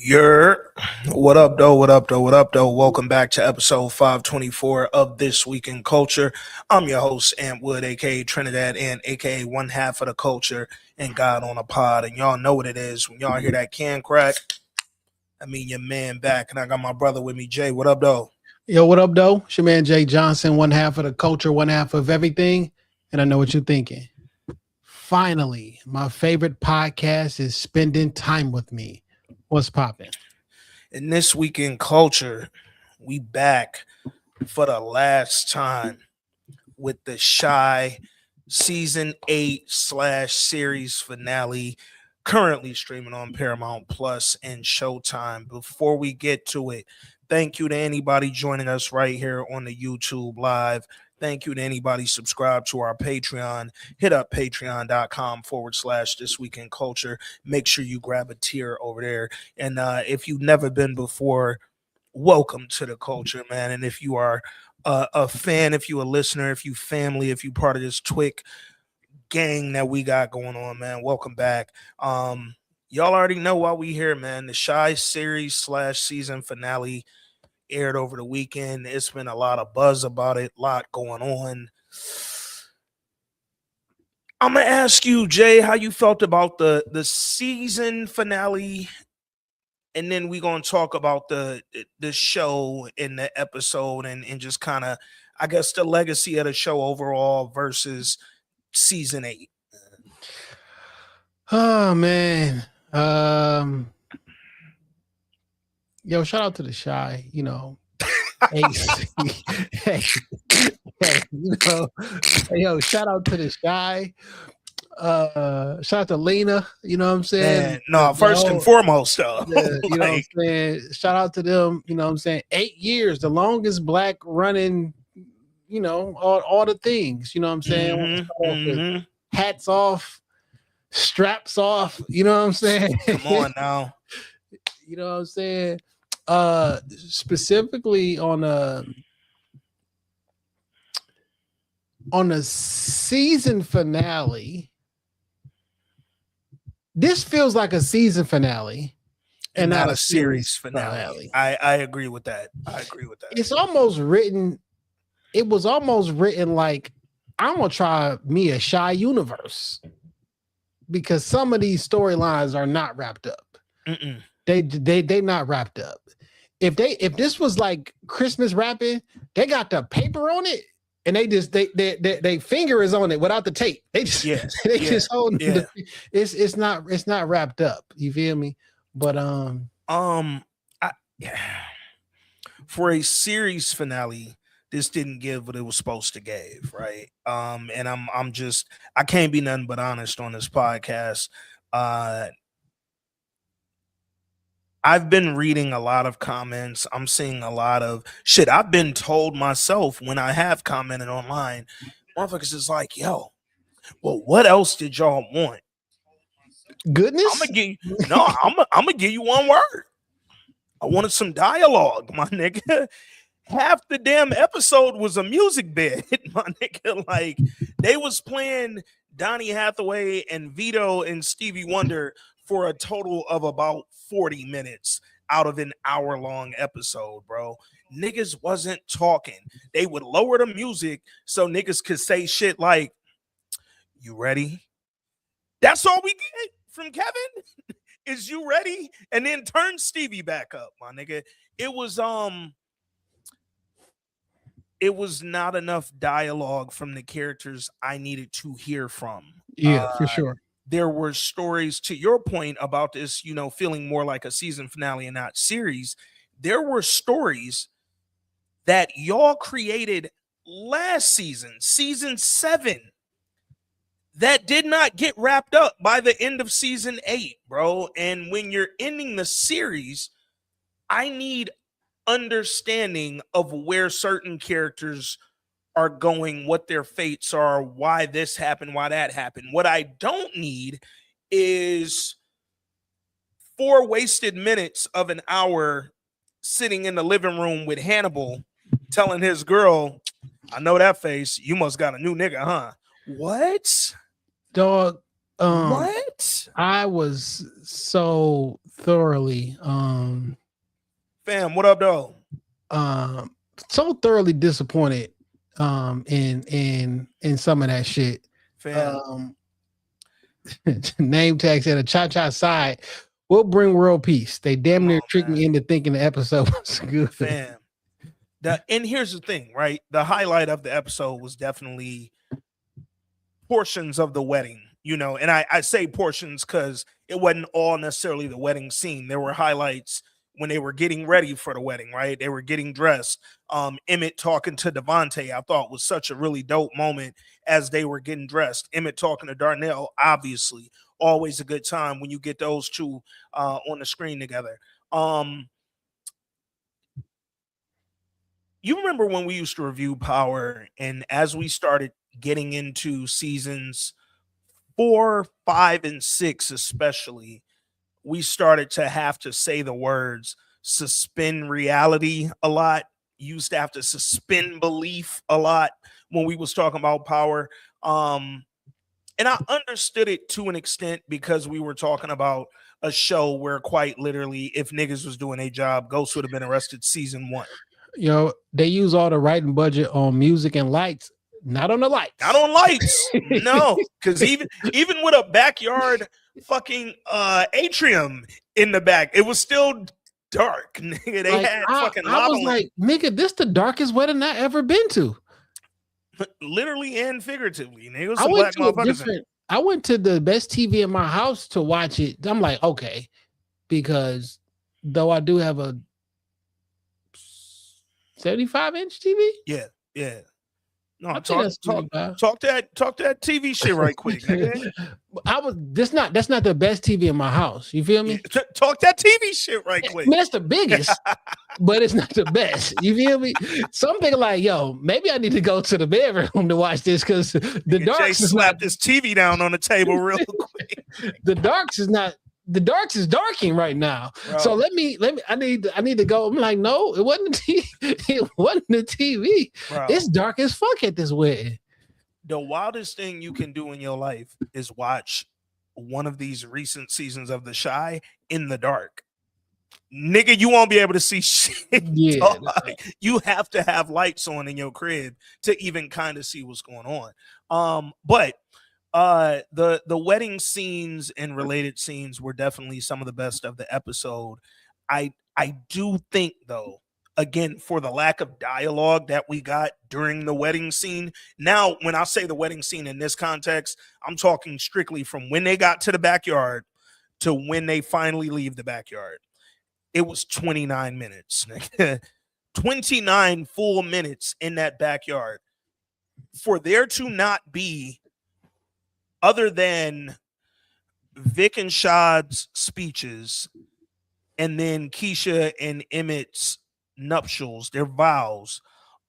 You're what up, though? What up, though? What up, though? Welcome back to episode 524 of This Week in Culture. I'm your host, Ant Wood, aka Trinidad Ant, aka one half of the culture, and God on a pod. And y'all know what it is. When y'all hear that can crack, I mean your man back. And I got my brother with me, Jay. What up, though? Yo, what up, though? It's your man JJohnson, one half of the culture, one half of everything. And I know what you're thinking. Finally, my favorite podcast is spending time with me. What's popping? In This Week in Culture, we back for the last time with the Shy Season 8/series finale, currently streaming on Paramount Plus and Showtime. Before we get to it, thank you to anybody joining us right here on the YouTube Live. Thank you to anybody subscribed to our Patreon. Hit up patreon.com/This Week in Culture. Make sure you grab a tier over there. And if you've never been before, welcome to the culture, man. And if you are a fan, if you a listener, if you family, if you part of this Twic gang that we got going on, man, welcome back. Y'all already know why we here, man. The Shy series/season finale aired over the weekend. It's been a lot of buzz about it, a lot going on. I'm gonna ask you, Jay, how you felt about the season finale, and then we're gonna talk about the show and the episode and just kind of, I guess, the legacy of the show overall versus season 8. Oh, man. Yo, shout out to the Shy, hey, yo, shout out to the Shy. Shout out to Lena, you know what I'm saying? Man, no, first and foremost, though. You know what I'm saying? Shout out to them, you know what I'm saying? 8 years, the longest black running, all the things, you know what I'm saying? Hats off, straps off, you know what I'm saying? Come on now. You know what I'm saying? Specifically on a season finale, this feels like a season finale and not a series finale. I agree with that. It's almost written. It was almost written like, I'm gonna try me a Shy universe, because some of these storylines are not wrapped up. They not wrapped up. If this was like Christmas wrapping, they got the paper on it and they finger is on it without the tape. They just just hold it. It's not wrapped up. You feel me? But for a series finale, this didn't give what it was supposed to give, right? And I can't be nothing but honest on this podcast. I've been reading a lot of comments. I'm seeing a lot of shit. I've been told myself when I have commented online, motherfuckers is like, yo, well, what else did y'all want? Goodness? I'm gonna give you one word. I wanted some dialogue, my nigga. Half the damn episode was a music bed, my nigga. Like, they was playing Donny Hathaway and Vito and Stevie Wonder for a total of about 40 minutes out of an hour-long episode, bro. Niggas wasn't talking. They would lower the music so niggas could say shit like, you ready? That's all we get from Kevin is you ready? And then turn Stevie back up, my nigga. It was not enough dialogue from the characters I needed to hear from. Yeah, for sure. There were stories, to your point about this, feeling more like a season finale and not series. There were stories that y'all created last season 7, that did not get wrapped up by the end of season 8, bro. And when you're ending the series, I need understanding of where certain characters are going, what their fates are, why this happened, why that happened. What I don't need is 4 wasted minutes of an hour sitting in the living room with Hannibal telling his girl, I know that face. You must got a new nigga, huh? What? Dog, What? I was so thoroughly Fam, what up, though? so thoroughly disappointed in some of that shit. Fam. Name tag said a cha-cha side will bring world peace. They damn near tricked me into thinking the episode was good. Fam. And here's the thing, right? The highlight of the episode was definitely portions of the wedding, you know, and I say portions because it wasn't all necessarily the wedding scene. There were highlights when they were getting ready for the wedding, right? They were getting dressed. Emmett talking to Devontae, I thought was such a really dope moment as they were getting dressed. Emmett talking to Darnell, obviously, always a good time when you get those two on the screen together. You remember when we used to review Power, and as we started getting into seasons 4, 5, and 6, especially, we started to have to say the words suspend reality a lot. Used to have to suspend belief a lot when we was talking about Power. And I understood it to an extent because we were talking about a show where quite literally, if niggas was doing a job, Ghost would have been arrested season 1. You know, they use all the writing budget on music and lights, not on the lights. Not on lights. No, because even with a backyard fucking atrium in the back, it was still dark. Nigga, they had fucking lava. I was like, nigga, this the darkest wedding I ever been to. Literally and figuratively. Nigga, I went to the best TV in my house to watch it. I'm like, okay, because though I do have a 75-inch TV. Yeah. No, talk that TV shit right quick. That's not the best TV in my house. You feel me? Yeah, talk that TV shit right quick. I mean, that's the biggest, but it's not the best. You feel me? So I'm thinking like, yo, maybe I need to go to the bedroom to watch this because the darks is slapped this TV down on the table real quick. The darks is darking right now. Bro. So let me I need to go. I'm like, no, it wasn't the TV. It wasn't the TV. Bro. It's dark as fuck at this wedding. The wildest thing you can do in your life is watch one of these recent seasons of The Chi in the dark. Nigga, you won't be able to see shit. Yeah, you have to have lights on in your crib to even kind of see what's going on. But the wedding scenes and related scenes were definitely some of the best of the episode. I do think though, again, for the lack of dialogue that we got during the wedding scene. Now, when I say the wedding scene in this context, I'm talking strictly from when they got to the backyard to when they finally leave the backyard. It was 29 minutes. 29 full minutes in that backyard. For there to not be, other than Vic and Shad's speeches, and then Keisha and Emmett's nuptials, their vows,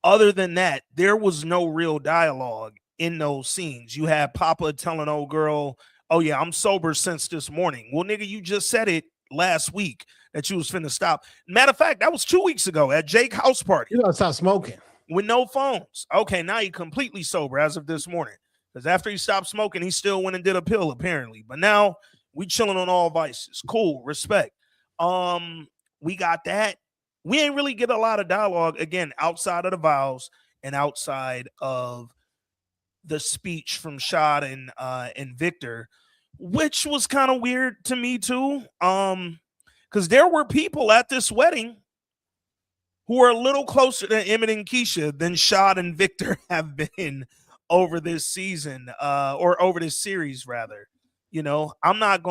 other than that, there was no real dialogue in those scenes. You had Papa telling old girl, oh yeah, I'm sober since this morning. Well, nigga, you just said it last week that you was finna stop. Matter of fact, that was 2 weeks ago at Jake's house party. You gotta stop smoking. With no phones. Okay, now he completely sober as of this morning. Because after he stopped smoking, he still went and did a pill, apparently. But now we chilling on all vices. Cool, respect. We got that. We ain't really get a lot of dialogue, again, outside of the vows and outside of the speech from Shad and Victor, which was kind of weird to me too. Because there were people at this wedding who are a little closer to Emmett and Keisha than Shad and Victor have been over this season, or over this series, rather. You know, I'm not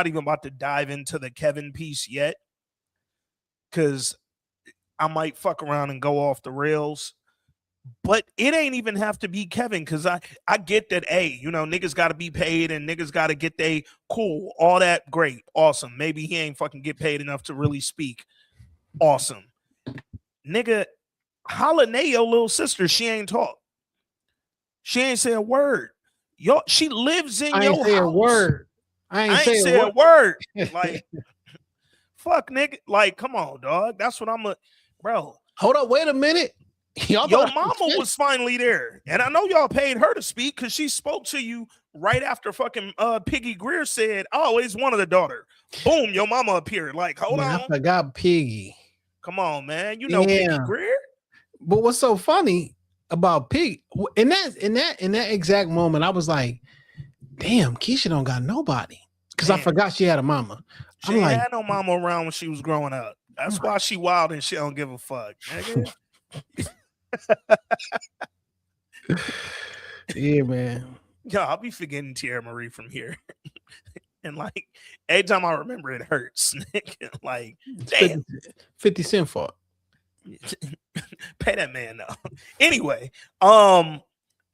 even about to dive into the Kevin piece yet, because I might fuck around and go off the rails. But it ain't even have to be Kevin, because I get that, hey, you know, niggas got to be paid and niggas got to get they cool, all that, great, awesome. Maybe he ain't fucking get paid enough to really speak. Awesome. Nigga, holla at your little sister, she ain't talk. She ain't say a word. Yo, she lives in your house. A word. I ain't say a word. Like, fuck, nigga. Like, come on, dog. That's what bro. Hold up, wait a minute. Y'all Your thought I mama was was finally there. And I know y'all paid her to speak because she spoke to you right after fucking Piggy Greer said, I always wanted a daughter. Boom, your mama appeared. Like, hold Man, on. I forgot Piggy. Come on, man. You know Piggy Greer? But what's so funny about Pig in that exact moment, I was like, damn, Keisha don't got nobody. Because I forgot she had a mama. She ain't had no mama around when she was growing up. That's why she wild and she don't give a fuck, nigga. Yeah, man. Yo, I'll be forgetting Tierra Marie from here. And like every time I remember it hurts. Like, damn. 50 Cent for it. Pay that man though. Anyway, no,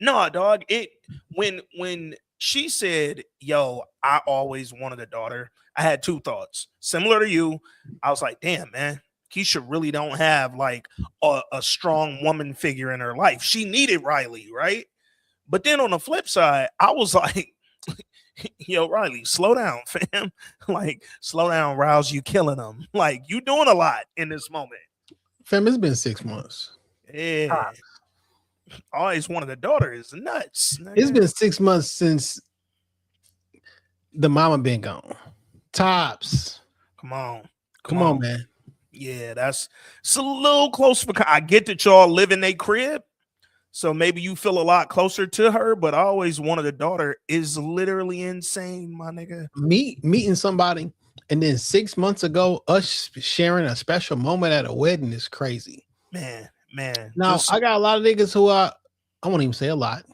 dog. It when she said, yo, I always wanted a daughter, I had two thoughts. Similar to you, I was like, damn, man, Keisha really don't have like a strong woman figure in her life. She needed Riley, right? But then on the flip side, I was like, yo, Riley, slow down, fam. Like, slow down, Rouse, you killing them. Like, you doing a lot in this moment. Fam, it's been 6 months. Yeah. Always wanted a daughter is nuts. Nigga. It's been 6 months since the mama been gone. Tops. Come on. Come on, man. Yeah, it's a little close for. I get that y'all live in a crib, so maybe you feel a lot closer to her, but I always wanted a daughter is literally insane, my nigga. Meeting somebody and then 6 months ago, us sharing a special moment at a wedding is crazy. Man. Now, I got a lot of niggas who I won't even say a lot.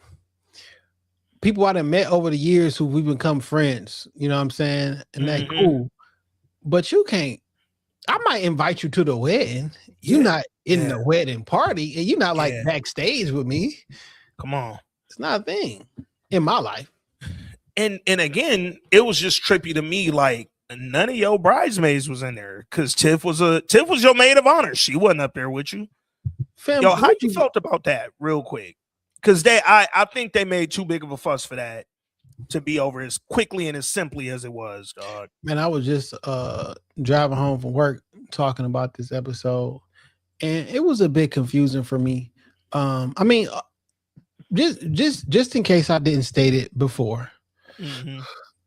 People I done met over the years who we've become friends, you know what I'm saying? And that cool. But you can't, I might invite you to the wedding. You're not in the wedding party and you're not like backstage with me. Come on. It's not a thing in my life. And again, it was just trippy to me. Like none of your bridesmaids was in there because Tiff was your maid of honor. She wasn't up there with you. Fam, yo, how you felt about that real quick? Because I think they made too big of a fuss for that to be over as quickly and as simply as it was, dog. Man, I was just driving home from work talking about this episode, and it was a bit confusing for me. I mean, just in case I didn't state it before. Mm-hmm.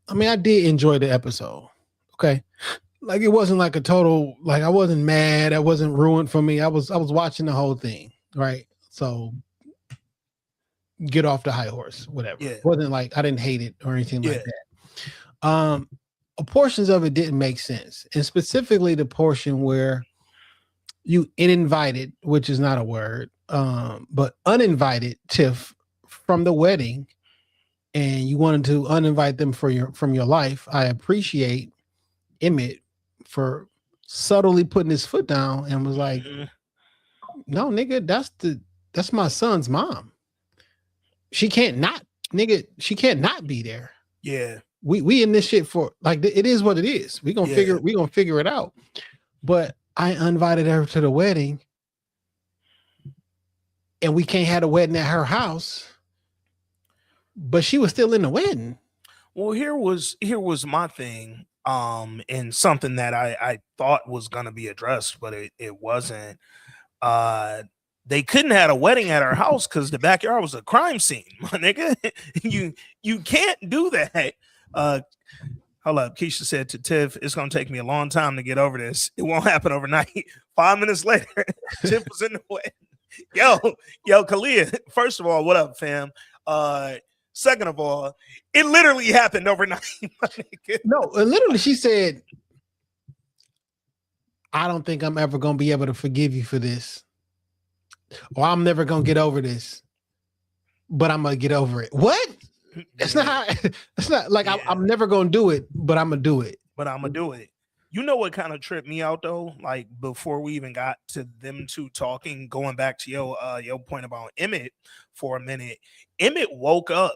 I mean, I did enjoy the episode. Okay. Like it wasn't like a total, like I wasn't mad. That wasn't ruined for me. I was watching the whole thing. Right. So get off the high horse, whatever. Yeah. It wasn't like I didn't hate it or anything like that. Portions of it didn't make sense. And specifically the portion where you uninvited, which is not a word, but uninvited Tiff from the wedding, and you wanted to uninvite them from your life. I appreciate Emmett for subtly putting his foot down and was like, no, nigga, that's my son's mom. She can't not be there. Yeah. We in this shit for like, it is what it is. We gonna figure it out. But I invited her to the wedding and we can't have a wedding at her house, but she was still in the wedding. Well, here was my thing. And something that I thought was gonna be addressed, but it wasn't. They couldn't have a wedding at our house because the backyard was a crime scene, my nigga. you can't do that. Hold up. Keisha said to Tiff, it's gonna take me a long time to get over this. It won't happen overnight. 5 minutes later, Tiff was in the wedding. Yo, Kalia, first of all, what up, fam? Second of all, it literally happened overnight. No, literally, she said, I don't think I'm ever going to be able to forgive you for this. Or I'm never going to get over this. But I'm going to get over it. What? It's not like I'm never going to do it, but I'm going to do it. But I'm going to do it. You know what kind of tripped me out, though? Like, before we even got to them two talking, going back to your point about Emmett for a minute, Emmett woke up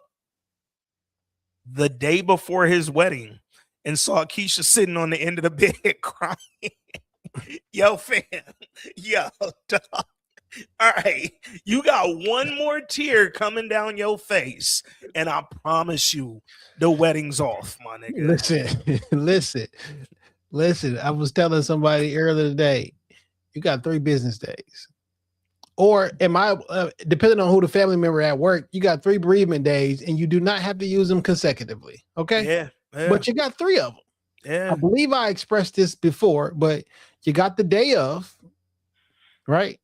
the day before his wedding and saw Keisha sitting on the end of the bed crying. Yo, fam. Yo, dog. All right. You got one more tear coming down your face, and I promise you the wedding's off, my nigga. Listen. I was telling somebody earlier today, you got 3 business days. Or am I, depending on who the family member at work, you got 3 bereavement days and you do not have to use them consecutively. Okay. Yeah. But you got 3 of them. Yeah. I believe I expressed this before, but you got the day of, right?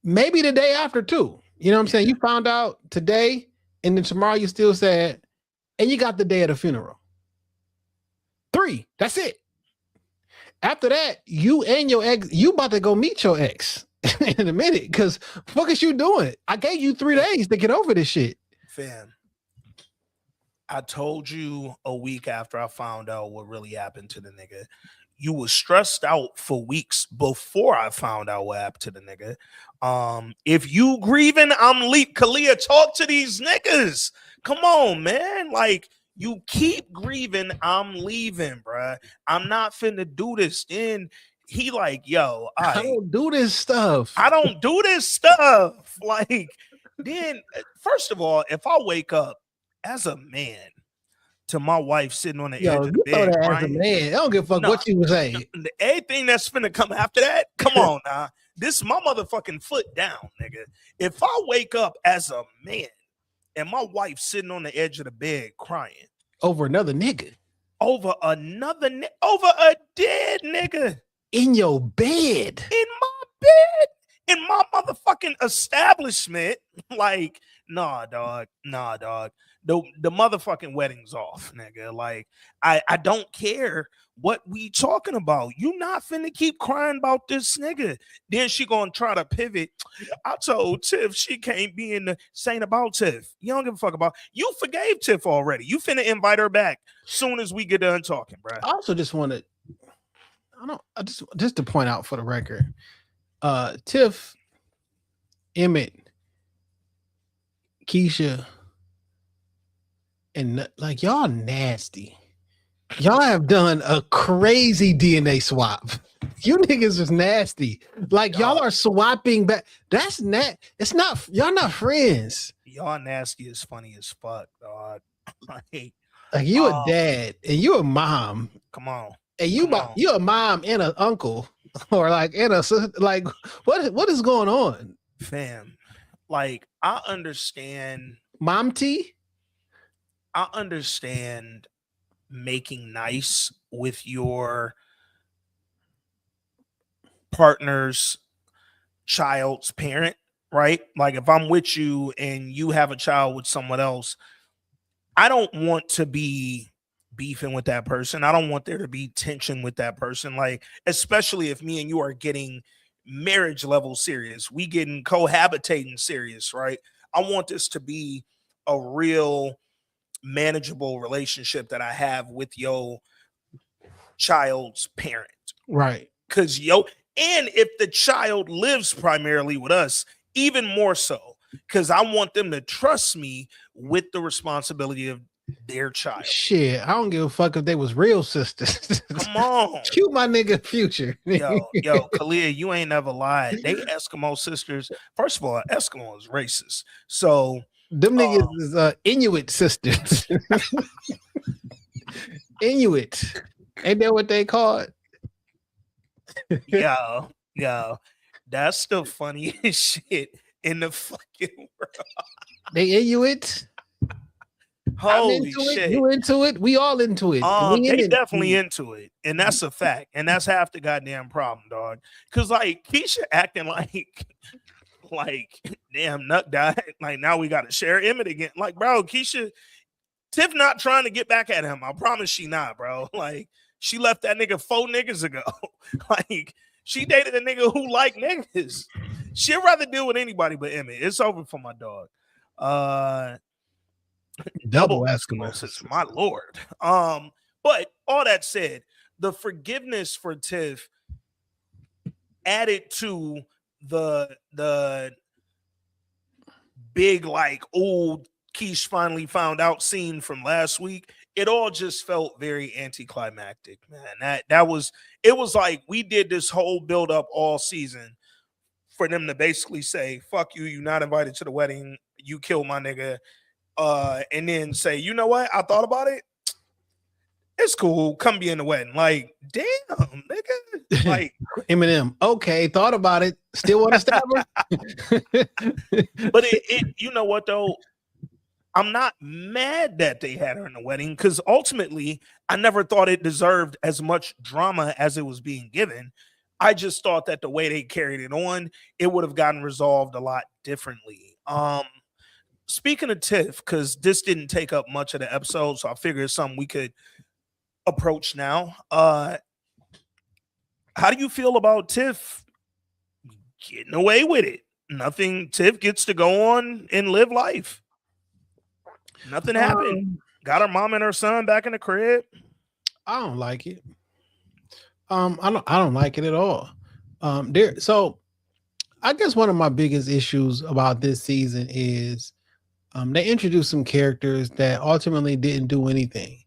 Maybe the day after too. You know what I'm saying? You found out today and then tomorrow you still sad, and you got the day of the funeral. 3. That's it. After that, you and your ex, you about to go meet your ex in a minute, because what is you doing? I gave you 3 days to get over this shit. Fam, I told you a week after I found out what really happened to the nigga. You was stressed out for weeks before I found out what happened to the nigga. If you grieving, I'm leap. Kalia, talk to these niggas. Come on, man. Like, you keep grieving, I'm leaving, bruh. I'm not finna do this. Then he like, yo, I don't do this stuff. I don't do this stuff. Like, then, first of all, if I wake up as a man to my wife sitting on the edge of the bed crying, as a man, I don't give a fuck what you say. Anything that's finna come after that, come on now. This is my motherfucking foot down, nigga. If I wake up as a man and my wife sitting on the edge of the bed crying over another nigga, over a dead nigga in your bed, in my bed, in my motherfucking establishment, like, nah, dog. The motherfucking wedding's off, nigga. Like, I don't care what we talking about. You not finna keep crying about this nigga. Then she gonna try to pivot. I told Tiff she can't be in the saying about Tiff. You don't give a fuck about. You forgave Tiff already. You finna invite her back soon as we get done talking, bro. I also just wanted, just to point out for the record, Tiff, Emmett, Keisha, and like, y'all nasty. Y'all have done a crazy DNA swap. You niggas is nasty. Like, y'all are swapping back. That's it's not, y'all not friends. Y'all nasty is funny as fuck, dog. Like you a dad and you a mom. Come on. And you a mom and an uncle, or like and a sister. Like, what is going on? Fam, like, I understand. Mom T? I understand making nice with your partner's child's parent, right? Like, if I'm with you and you have a child with someone else, I don't want to be beefing with that person. I don't want there to be tension with that person. Like, especially if me and you are getting marriage level serious, we getting cohabitating serious, right? I want this to be a real manageable relationship that I have with your child's parent. Right. Because and if the child lives primarily with us, even more so, because I want them to trust me with the responsibility of their child. Shit, I don't give a fuck if they was real sisters. Come on. Shoot my nigga Future. Yo, Kalia, you ain't never lied. They Eskimo sisters. First of all, Eskimo is racist. So them niggas is Inuit sisters. Inuit. Ain't that what they call it? Yo, that's the funniest shit in the fucking world. They Inuit. Holy shit. You into it? We all into it. They definitely into it. And that's a fact. And that's half the goddamn problem, dog. Cause like Keisha acting like damn nut died. Like, now we gotta share Emmett again. Like, bro, Keisha, Tiff not trying to get back at him. I promise she not, bro. Like, she left that nigga 4 niggas ago. Like, she dated a nigga who like niggas. She'd rather deal with anybody but Emmett. It's over for my dog. Double Eskimos, my lord. But all that said, the forgiveness for Tiff added to the big, like, old Keish finally found out scene from last week. It all just felt very anticlimactic, man. It was like we did this whole build up all season for them to basically say, fuck you, you're not invited to the wedding, you killed my nigga. And then say, you know what? I thought about it. It's cool. Come be in the wedding. Like, damn, nigga. Like Eminem. Okay, thought about it. Still want to stab her? But you know what though? I'm not mad that they had her in the wedding because ultimately I never thought it deserved as much drama as it was being given. I just thought that the way they carried it on, it would have gotten resolved a lot differently. Speaking of Tiff, because this didn't take up much of the episode, so I figured it's something we could approach now. How do you feel about Tiff getting away with it? Nothing. Tiff gets to go on and live life. Nothing happened. Got her mom and her son back in the crib. I don't like it. I don't like it at all. So I guess one of my biggest issues about this season is they introduced some characters that ultimately didn't do anything.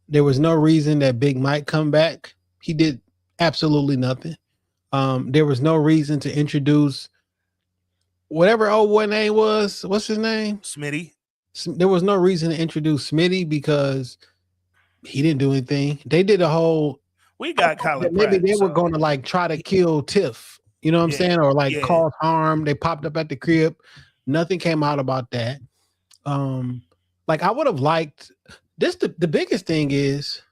There was no reason that Big Mike come back. He did absolutely nothing. There was no reason to introduce whatever old boy name was. What's his name? Smitty. There was no reason to introduce Smitty because he didn't do anything. They did a whole. We got Kylie. Maybe they were going to like try to kill Tiff. You know what I'm saying? Or like cause harm. They popped up at the crib. Nothing came out about that. Like I would have liked this. The biggest thing is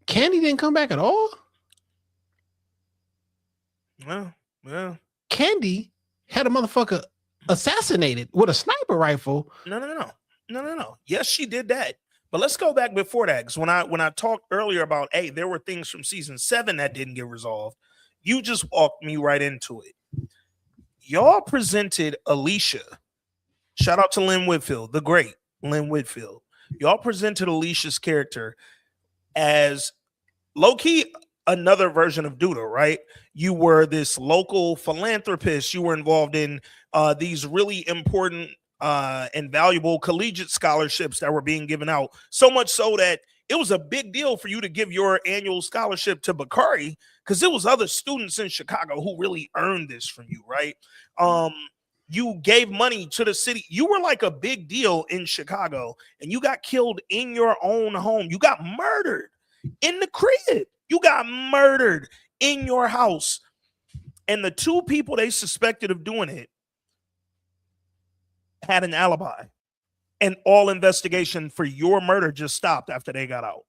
Candy didn't come back at all. Well. Candy had a motherfucker assassinated with a sniper rifle. No. Yes, she did that. But let's go back before that. Because when I talked earlier about, hey, there were things from season 7 that didn't get resolved. You just walked me right into it. Y'all presented Alicia. Shout out to Lynn Whitfield, the great Lynn Whitfield. Y'all presented Alicia's character as low-key another version of Duda, right? You were this local philanthropist. You were involved in these really important and valuable collegiate scholarships that were being given out. So much so that it was a big deal for you to give your annual scholarship to Bakari because there was other students in Chicago who really earned this from you, right? You gave money to the city. You were like a big deal in Chicago, and you got killed in your own home. You got murdered in the crib. You got murdered in your house. And the two people they suspected of doing it had an alibi. And all investigation for your murder just stopped after they got out.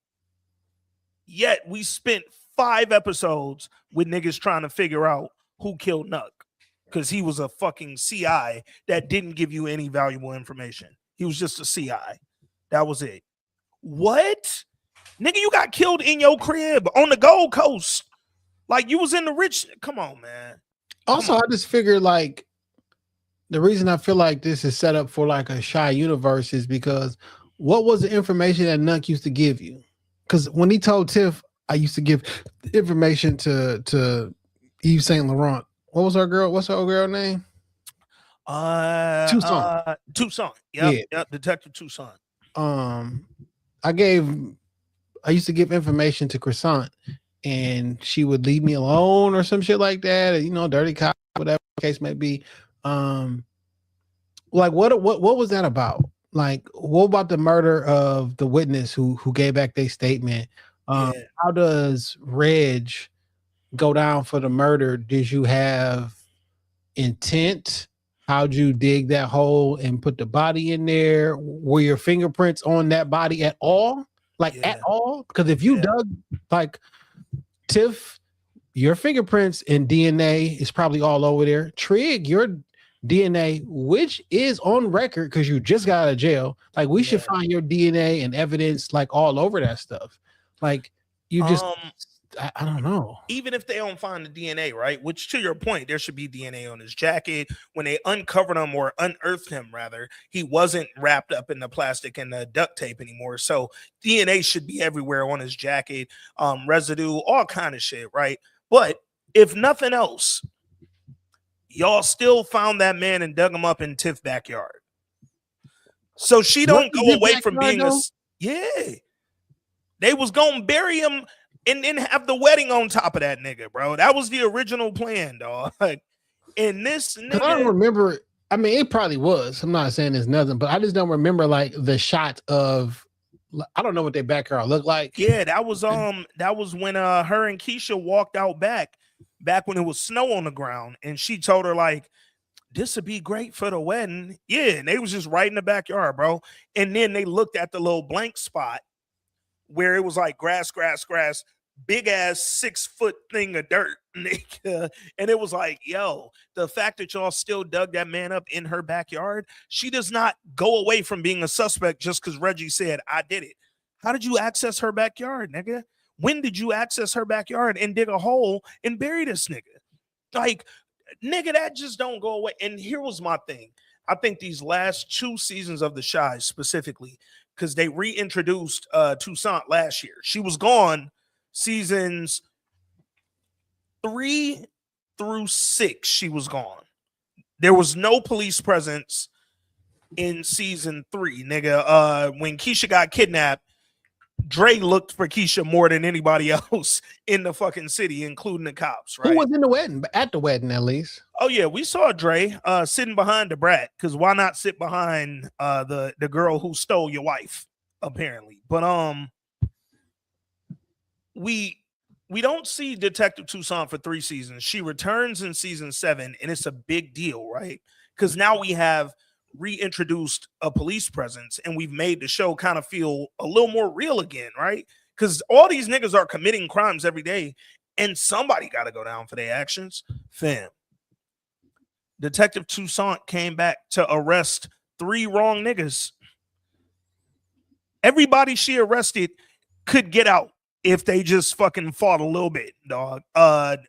Yet we spent 5 episodes with niggas trying to figure out who killed Nuck. Because he was a fucking CI that didn't give you any valuable information. He was just a CI. That was it. What? Nigga, you got killed in your crib on the Gold Coast. Like you was in the rich. Come on, man. Also, I just figured like the reason I feel like this is set up for like a Shy universe is because what was the information that Nuck used to give you? Because when he told Tiff, I used to give information to Yves Saint Laurent. What was her girl? What's her old girl name? Tucson. Tucson. Yep. Detective Tucson. I used to give information to Croissant and she would leave me alone or some shit like that. You know, dirty cop, whatever the case may be. Like what was that about? Like, what about the murder of the witness who gave back their statement? How does Reg go down for the murder? Did you have intent? How'd you dig that hole and put the body in there? Were your fingerprints on that body at all? At all? Because if you dug like Tiff, your fingerprints and DNA is probably all over there. Trig, your DNA, which is on record because you just got out of jail. Like we should find your DNA and evidence like all over that stuff. Like you just I don't know. Even if they don't find the DNA, right? Which to your point, there should be DNA on his jacket. When they uncovered him or unearthed him, rather, he wasn't wrapped up in the plastic and the duct tape anymore. So DNA should be everywhere on his jacket, residue, all kind of shit, right? But if nothing else, y'all still found that man and dug him up in Tiff's backyard. So she don't go away from being they was gonna bury him and then have the wedding on top of that nigga, bro. That was the original plan, dog. And this nigga, I don't remember. I mean, it probably was. I'm not saying there's nothing, but I just don't remember like the shot of I don't know what their backyard looked like. Yeah, that was when her and Keisha walked out back when it was snow on the ground, and she told her like, this would be great for the wedding. Yeah, and they was just right in the backyard, bro. And then they looked at the little blank spot where it was like grass, big ass 6-foot thing of dirt. And it was like, yo, the fact that y'all still dug that man up in her backyard, she does not go away from being a suspect just because Reggie said, I did it. How did you access her backyard, nigga? When did you access her backyard and dig a hole and bury this nigga? Like, nigga, that just don't go away. And here was my thing. I think these last 2 seasons of The Chi specifically, because they reintroduced Toussaint last year. She was gone seasons 3 through 6. She was gone. There was no police presence in season 3, nigga. When Keisha got kidnapped, Dre looked for Keisha more than anybody else in the fucking city, including the cops, right? Who was in the wedding? At the wedding, at least. Oh, yeah, we saw Dre sitting behind the brat, because why not sit behind the girl who stole your wife, apparently. But we don't see Detective Toussaint for 3 seasons. She returns in season 7, and it's a big deal, right? Because now we have reintroduced a police presence, and we've made the show kind of feel a little more real again, right? Because all these niggas are committing crimes every day, and somebody got to go down for their actions. Fam, Detective Toussaint came back to arrest 3 wrong niggas. Everybody she arrested could get out if they just fucking fought a little bit, dog.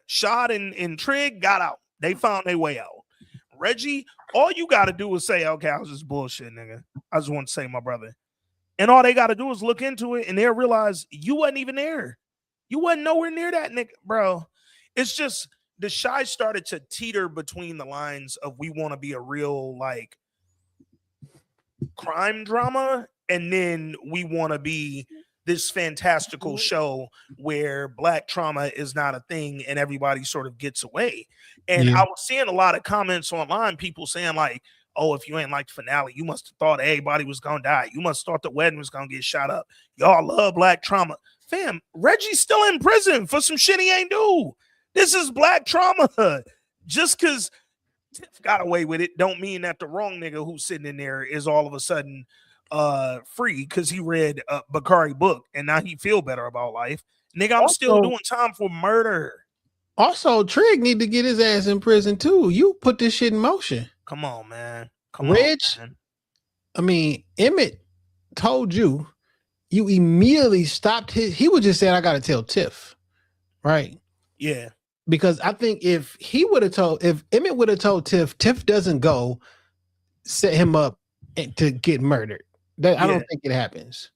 Shad and Trig got out. They found their way out. Reggie, all you got to do is say, okay, I was just bullshit, nigga. I just want to say my brother. And all they got to do is look into it, and they'll realize you wasn't even there. You wasn't nowhere near that, nigga, bro. It's just The Chi started to teeter between the lines of we want to be a real, like, crime drama, and then we want to be this fantastical show where black trauma is not a thing and everybody sort of gets away. And I was seeing a lot of comments online, people saying like, oh, if you ain't like the finale, you must have thought everybody was gonna die. You must have thought the wedding was gonna get shot up. Y'all love black trauma. Fam, Reggie's still in prison for some shit he ain't do. This is black trauma. Just because Tiff got away with it don't mean that the wrong nigga who's sitting in there is all of a sudden free because he read a Bakari book and now he feel better about life. Nigga, I'm still doing time for murder. Also, Trig need to get his ass in prison too. You put this shit in motion. Come on, man. Reg, I mean, Emmett told you immediately stopped he was just saying, I gotta tell Tiff. Right? Yeah. Because I think if Emmett would have told Tiff doesn't go set him up to get murdered. I don't think it happens.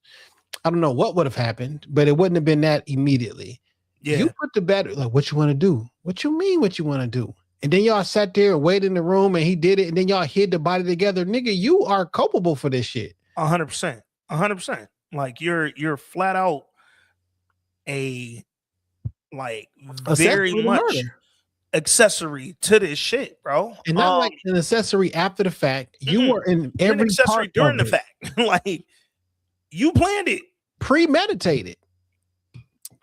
I don't know what would have happened, but it wouldn't have been that immediately. Yeah. You put the battery, like, what you want to do? What you mean what you want to do? And then y'all sat there and waited in the room and he did it, and then y'all hid the body together. Nigga, you are culpable for this shit. 100%. 100%. Like you're flat out a very much accessory to this shit, bro. And not like an accessory after the fact. You were in every accessory during the fact. Like you planned it. Premeditated.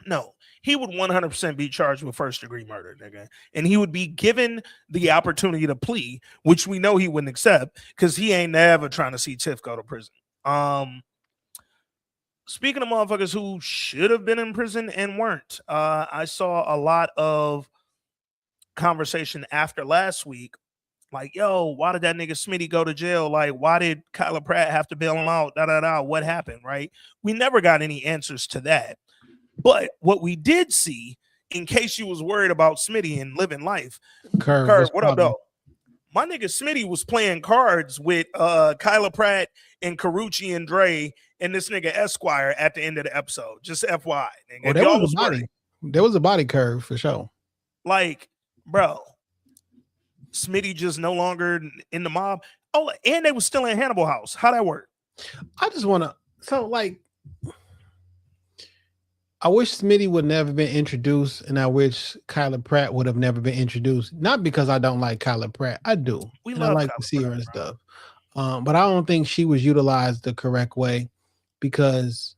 No, he would 100% be charged with first-degree murder, nigga. And he would be given the opportunity to plea, which we know he wouldn't accept because he ain't never trying to see Tiff go to prison. Speaking of motherfuckers who should have been in prison and weren't, I saw a lot of conversation after last week. Like, yo, why did that nigga Smitty go to jail? Like, why did Kyla Pratt have to bail him out? What happened, right? We never got any answers to that. But what we did see, in case you was worried about Smitty and living life, Curve, what up, though? My nigga Smitty was playing cards with Kyla Pratt and Carucci and Dre and this nigga Esquire at the end of the episode. Just FYI. Oh, there was a body curve for sure. Like, bro, Smitty just no longer in the mob. Oh, and they was still in Hannibal House. How that work? I just want to, I wish Smitty would never been introduced, and I wish Kyla Pratt would have never been introduced. Not because I don't like Kyla Pratt. I do. I like to see her and stuff. But I don't think she was utilized the correct way. because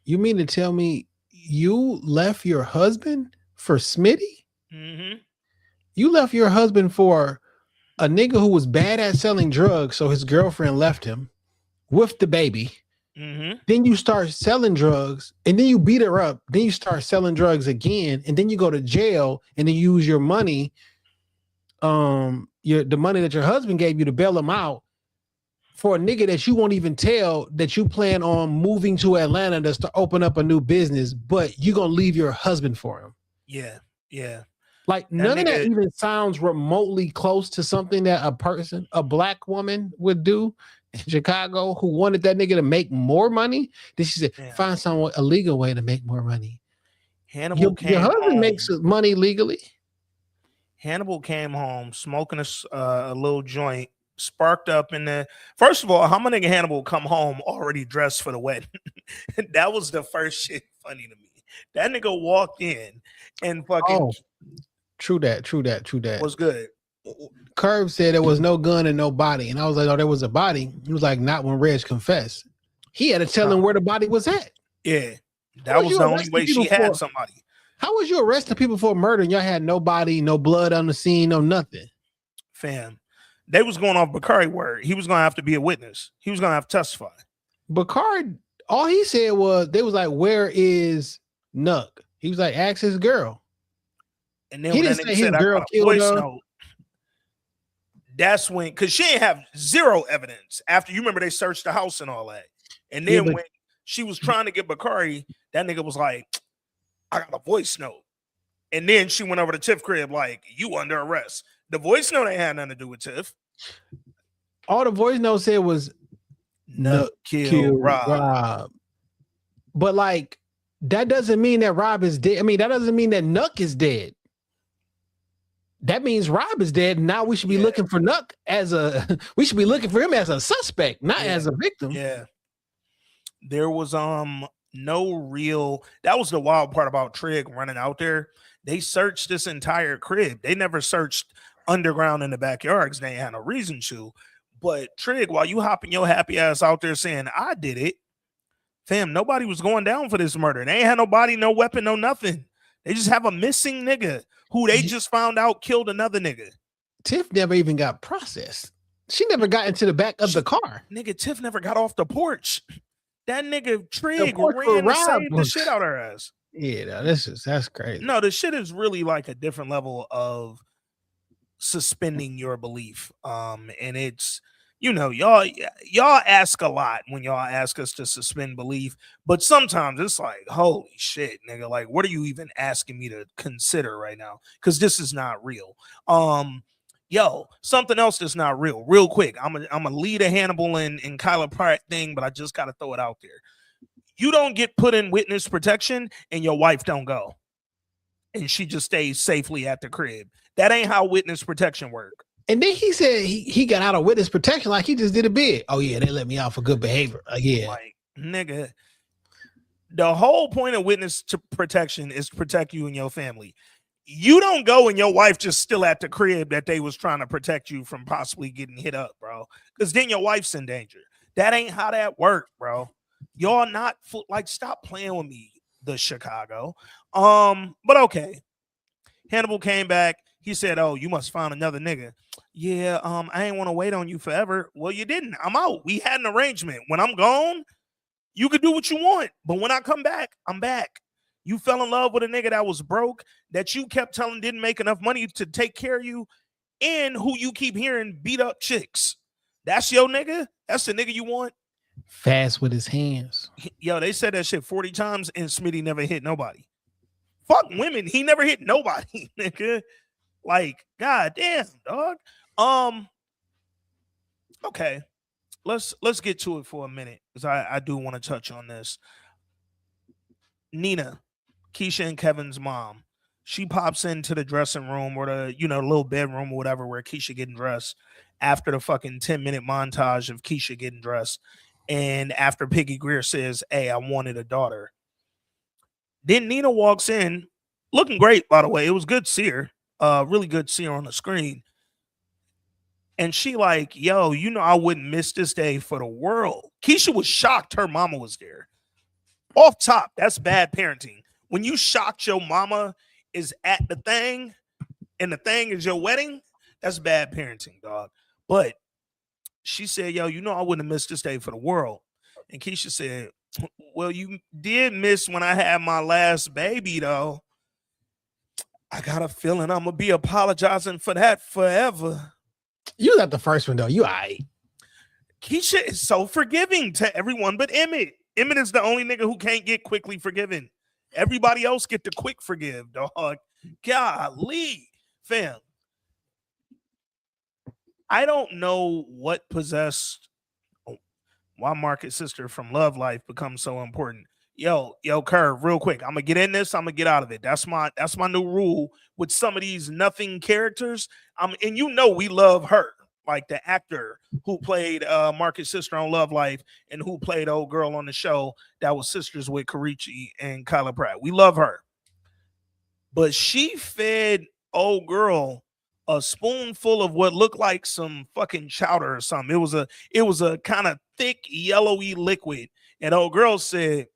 you mean to tell me you left your husband for Smitty? Mm-hmm. You left your husband for a nigga who was bad at selling drugs, so his girlfriend left him with the baby. Mm-hmm. Then you start selling drugs, and then you beat her up. Then you start selling drugs again, and then you go to jail, and then you use your money, the money that your husband gave you to bail him out for a nigga that you won't even tell that you plan on moving to Atlanta to open up a new business, but you're gonna leave your husband for him. Yeah, yeah. Like none of that even sounds remotely close to something that a black woman would do in Chicago who wanted that nigga to make more money. Then she said, find someone a legal way to make more money. Hannibal your husband makes money legally. Hannibal came home smoking a little joint, sparked up in the. First of all, how my nigga Hannibal come home already dressed for the wedding? That was the first shit funny to me. That nigga walked in and fucking. Oh. True that. Was good. Curb said there was no gun and no body. And I was like, oh, there was a body. He was like, not when Reg confessed. He had to tell him where the body was at. Yeah. That was the only way she had somebody. How was you arresting people for murder and y'all had no body, no blood on the scene, no nothing? Fam. They was going off Bakari word. He was going to have to be a witness. He was going to have to testify. Bakari, all he said was, they was like, where is Nuck? He was like, ask his girl. And then he didn't say his girl killed her. That's when, because she ain't have zero evidence. After, you remember they searched the house and all that. And then when she was trying to get Bakari, that nigga was like, I got a voice note. And then she went over to Tiff crib like, you under arrest. The voice note ain't had nothing to do with Tiff. All the voice note said was Nuck kill Rob. But like, that doesn't mean that Rob is dead. I mean, that doesn't mean that Nuck is dead. That means Rob is dead. Now we should be looking for Nuck we should be looking for him as a suspect, not as a victim. Yeah. There was no real, that was the wild part about Trig running out there. They searched this entire crib. They never searched underground in the backyard because they ain't had no reason to. But Trig, while you hopping your happy ass out there saying, I did it, fam, nobody was going down for this murder. They ain't had no body, no weapon, no nothing. They just have a missing nigga who they just found out killed another nigga. Tiff never even got processed. She never got into the back of the car. Nigga, Tiff never got off the porch. That nigga Trig ran to save the shit out her ass. Yeah, no, that's crazy. No, the shit is really like a different level of suspending your belief. And it's, you know, y'all ask a lot when y'all ask us to suspend belief, but sometimes it's like, holy shit, nigga, like, what are you even asking me to consider right now? Because this is not real. Yo, something else that's not real. Real quick, I'm a lead a Hannibal and Kyla Pratt thing, but I just gotta throw it out there. You don't get put in witness protection and your wife don't go, and she just stays safely at the crib. That ain't how witness protection work. And then he said he got out of witness protection like he just did a bid. Oh yeah, they let me out for good behavior. Yeah, like nigga, the whole point of witness to protection is to protect you and your family. You don't go and your wife just still at the crib that they was trying to protect you from possibly getting hit up, bro. Because then your wife's in danger. That ain't how that work, bro. Y'all not like, stop playing with me, the Chicago. But okay. Hannibal came back. He said, oh, you must find another nigga. Yeah, I ain't want to wait on you forever. Well, you didn't. I'm out. We had an arrangement. When I'm gone, you could do what you want. But when I come back, I'm back. You fell in love with a nigga that was broke, that you kept telling didn't make enough money to take care of you, and who you keep hearing beat up chicks. That's your nigga? That's the nigga you want? Fast with his hands. Yo, they said that shit 40 times, and Smitty never hit nobody. Fuck women. He never hit nobody, nigga. Like, god damn, dog. Okay. Let's get to it for a minute, because I do want to touch on this. Nina, Keisha and Kevin's mom, she pops into the dressing room or the, little bedroom or whatever where Keisha getting dressed after the fucking 10-minute montage of Keisha getting dressed. And after Piggy Greer says, hey, I wanted a daughter. Then Nina walks in, looking great, by the way. It was good to see her. Really good to see her on the screen. And she like, yo, I wouldn't miss this day for the world. Keisha was shocked her mama was there. Off top, that's bad parenting. When you shocked your mama is at the thing and the thing is your wedding, that's bad parenting, dog. But she said, yo, I wouldn't have missed this day for the world. And Keisha said, well, you did miss when I had my last baby, though. I got a feeling I'm going to be apologizing for that forever. You got the first one, though. You all right. Keisha is so forgiving to everyone but Emmett. Emmett is the only nigga who can't get quickly forgiven. Everybody else get to quick forgive, dog. Golly, fam. I don't know what possessed why Marcus' sister from Love Life becomes so important. Yo, Curve, real quick. I'm gonna get in this. I'm gonna get out of it. That's my new rule with some of these nothing characters. And we love her, like the actor who played Marcus' sister on Love Life and who played old girl on the show that was sisters with Karichi and Kyla Pratt. We love her, but she fed old girl a spoonful of what looked like some fucking chowder or something. It was a kind of thick yellowy liquid, and old girl said,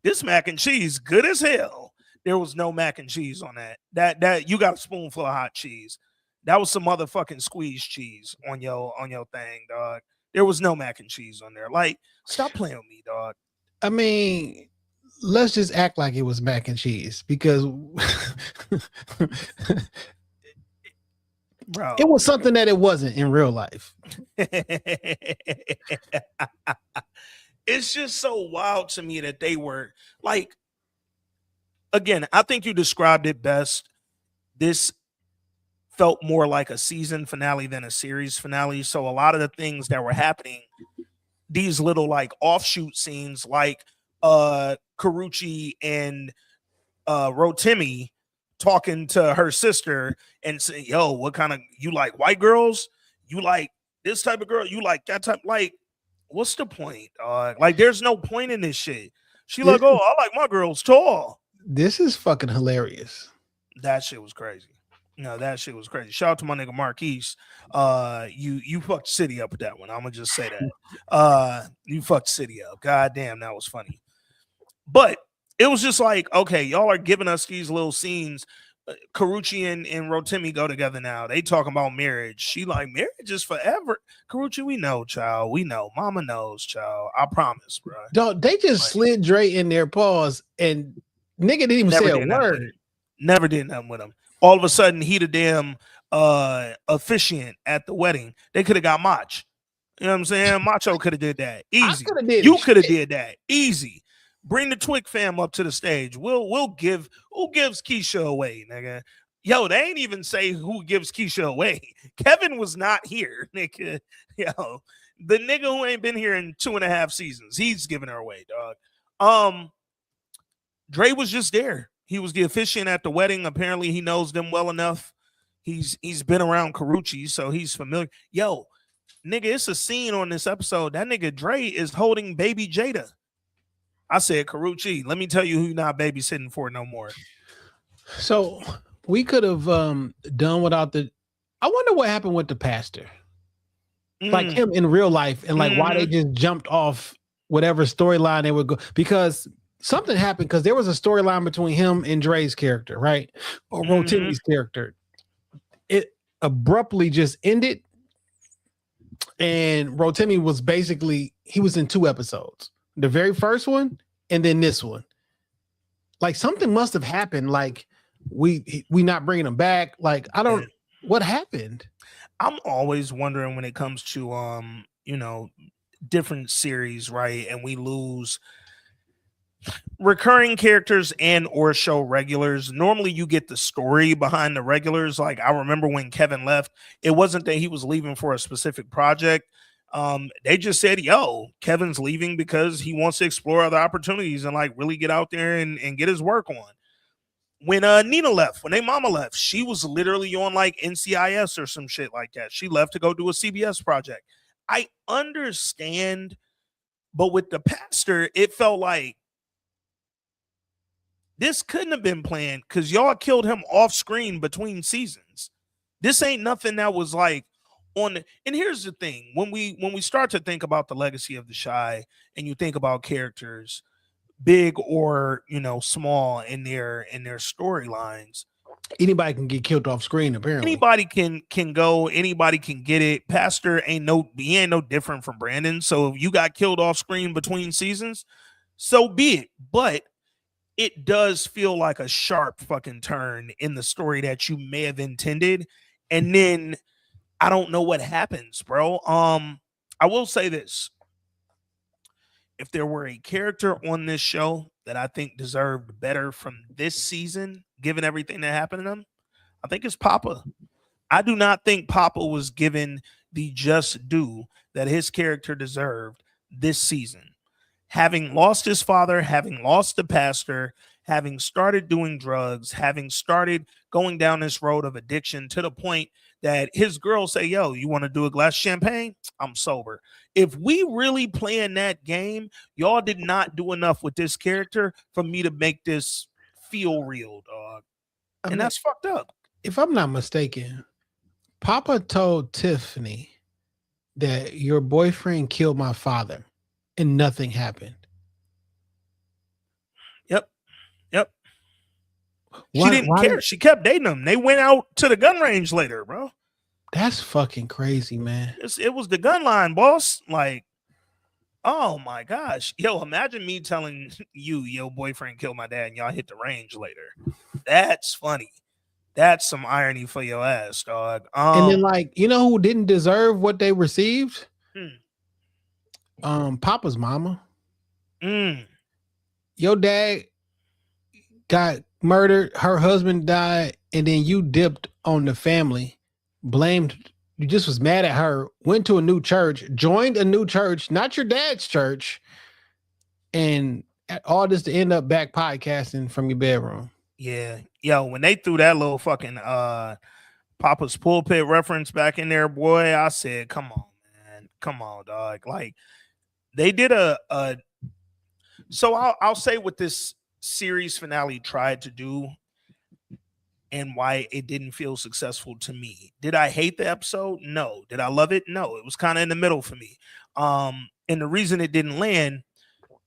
this mac and cheese good as hell. There was no mac and cheese on that. That you got a spoonful of hot cheese. That was some motherfucking squeezed cheese on your thing, dog. There was no mac and cheese on there. Like, stop playing with me, dog. I mean, let's just act like it was mac and cheese because bro, it was something that it wasn't in real life. It's just so wild to me that they were like, again, I think you described it best. This felt more like a season finale than a series finale. So a lot of the things that were happening, these little like offshoot scenes, like Karuchi and Rotimi talking to her sister and saying, yo, what kind of, you like white girls? You like this type of girl? You like that type? Like, what's the point, dog? Like, there's no point in this shit. She like, oh, I like my girls tall. This is fucking hilarious. That shit was crazy. No, that shit was crazy. Shout out to my nigga Marquise. You fucked City up with that one. I'm gonna just say that. You fucked City up. God damn, that was funny. But it was just like, okay, y'all are giving us these little scenes. Karuchi and Rotimi go together now. They talking about marriage. She like, marriage is forever. Karuchi, we know, child. We know. Mama knows, child. I promise, bro. Dog, they just slid Dre in their paws and nigga didn't even say a word. Never did nothing with him. All of a sudden, he the damn officiant at the wedding. They could have got Mach. You know what I'm saying? Macho could have did that. Easy. You could have did that. Easy. Bring the Twig fam up to the stage. We'll give who gives Keisha away, nigga. Yo, they ain't even say who gives Keisha away. Kevin was not here, nigga. Yo, the nigga who ain't been here in 2.5 seasons, he's giving her away, dog. Dre was just there. He was the officiant at the wedding. Apparently, he knows them well enough. He's been around Karuchi, so he's familiar. Yo, nigga, it's a scene on this episode. That nigga Dre is holding baby Jada. I said, Karuchi, let me tell you who you're not babysitting for no more. So we could have done without the. I wonder what happened with the pastor, like him in real life, and like why they just jumped off whatever storyline they would go, because something happened, because there was a storyline between him and Dre's character, right? Or Rotimi's character. It abruptly just ended. And Rotimi was basically, he was in 2 episodes. The very first one and then this one. Like something must have happened. Like we not bringing him back. Like I don't, what happened? I'm always wondering when it comes to different series, right? And we lose recurring characters and or show regulars. Normally you get the story behind the regulars. Like I remember when Kevin left, it wasn't that he was leaving for a specific project. They just said, yo, Kevin's leaving because he wants to explore other opportunities and like really get out there and get his work on. When Nina left, when their mama left, she was literally on like NCIS or some shit like that. She left to go do a CBS project. I understand, but with the pastor, it felt like this couldn't have been planned because y'all killed him off screen between seasons. This ain't nothing that was like And here's the thing, when we start to think about the legacy of the Shy, and you think about characters, big or small, in their storylines, Anybody can get killed off screen, apparently. anybody can go, anybody can get it. Pastor he ain't no different from Brandon. So if you got killed off screen between seasons, so be it. But it does feel like a sharp fucking turn in the story that you may have intended, and then I don't know what happens, bro. I will say this: if there were a character on this show that I think deserved better from this season, given everything that happened to them, I think it's Papa. I do not think Papa was given the just due that his character deserved this season. Having lost his father, having lost the pastor, having started doing drugs, having started going down this road of addiction to the point that his girls say, "Yo, you want to do a glass of champagne? I'm sober." If we really playing that game, y'all did not do enough with this character for me to make this feel real, dog. I And mean, that's fucked up. if I'm not mistaken, Papa told Tiffany that your boyfriend killed my father and nothing happened. Yep. Yep. She Why? didn't care. She kept dating him. They went out to the gun range later, bro. That's fucking crazy, man. It was the gun line, boss. Like, oh my gosh. Yo, imagine me telling you your boyfriend killed my dad and y'all hit the range later. That's funny. That's some irony for your ass, dog. And then, like, you know who didn't deserve what they received? Papa's mama. Your dad got murdered, her husband died, and then you dipped on the family, blamed, you just was mad at her, went to a new church, joined a new church, not your dad's church, and all this to end up back podcasting from your bedroom. Yeah. Yo, when they threw that little fucking Papa's pulpit reference back in there, boy, I said, come on, man. Come on, dog. Like, they did so I'll say what this series finale tried to do and why it didn't feel successful to me. Did I hate the episode? No. Did I love it? No. It was kind of in the middle for me. And the reason it didn't land,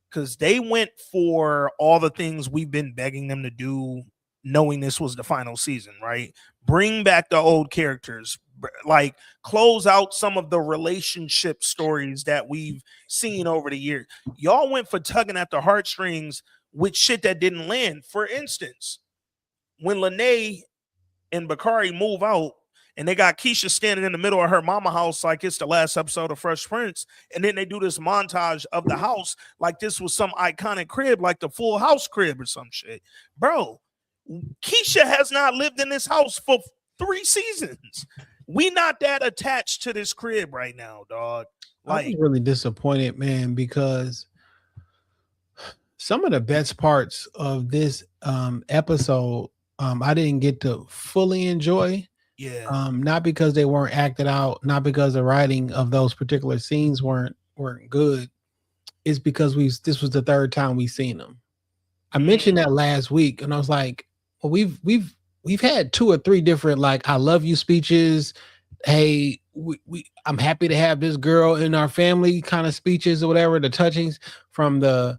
because they went for all the things we've been begging them to do, knowing this was the final season, right? Bring back the old characters, like close out some of the relationship stories that we've seen over the years. Y'all went for tugging at the heartstrings with shit that didn't land. For instance, when Lene and Bakari move out and they got Keisha standing in the middle of her mama house like it's the last episode of Fresh Prince, and then they do this montage of the house like this was some iconic crib, like the Full House crib or some shit. Bro, Keisha has not lived in this house for 3 seasons. We not that attached to this crib right now, dog. Like, I was really disappointed, man, because some of the best parts of this episode I didn't get to fully enjoy. Yeah. Not because they weren't acted out, not because the writing of those particular scenes weren't good. It's because this was the third time we've seen them. I mentioned that last week, and I was like, well, we've had 2 or 3 different like I love you speeches. Hey, I'm happy to have this girl in our family kind of speeches or whatever, the touchings from the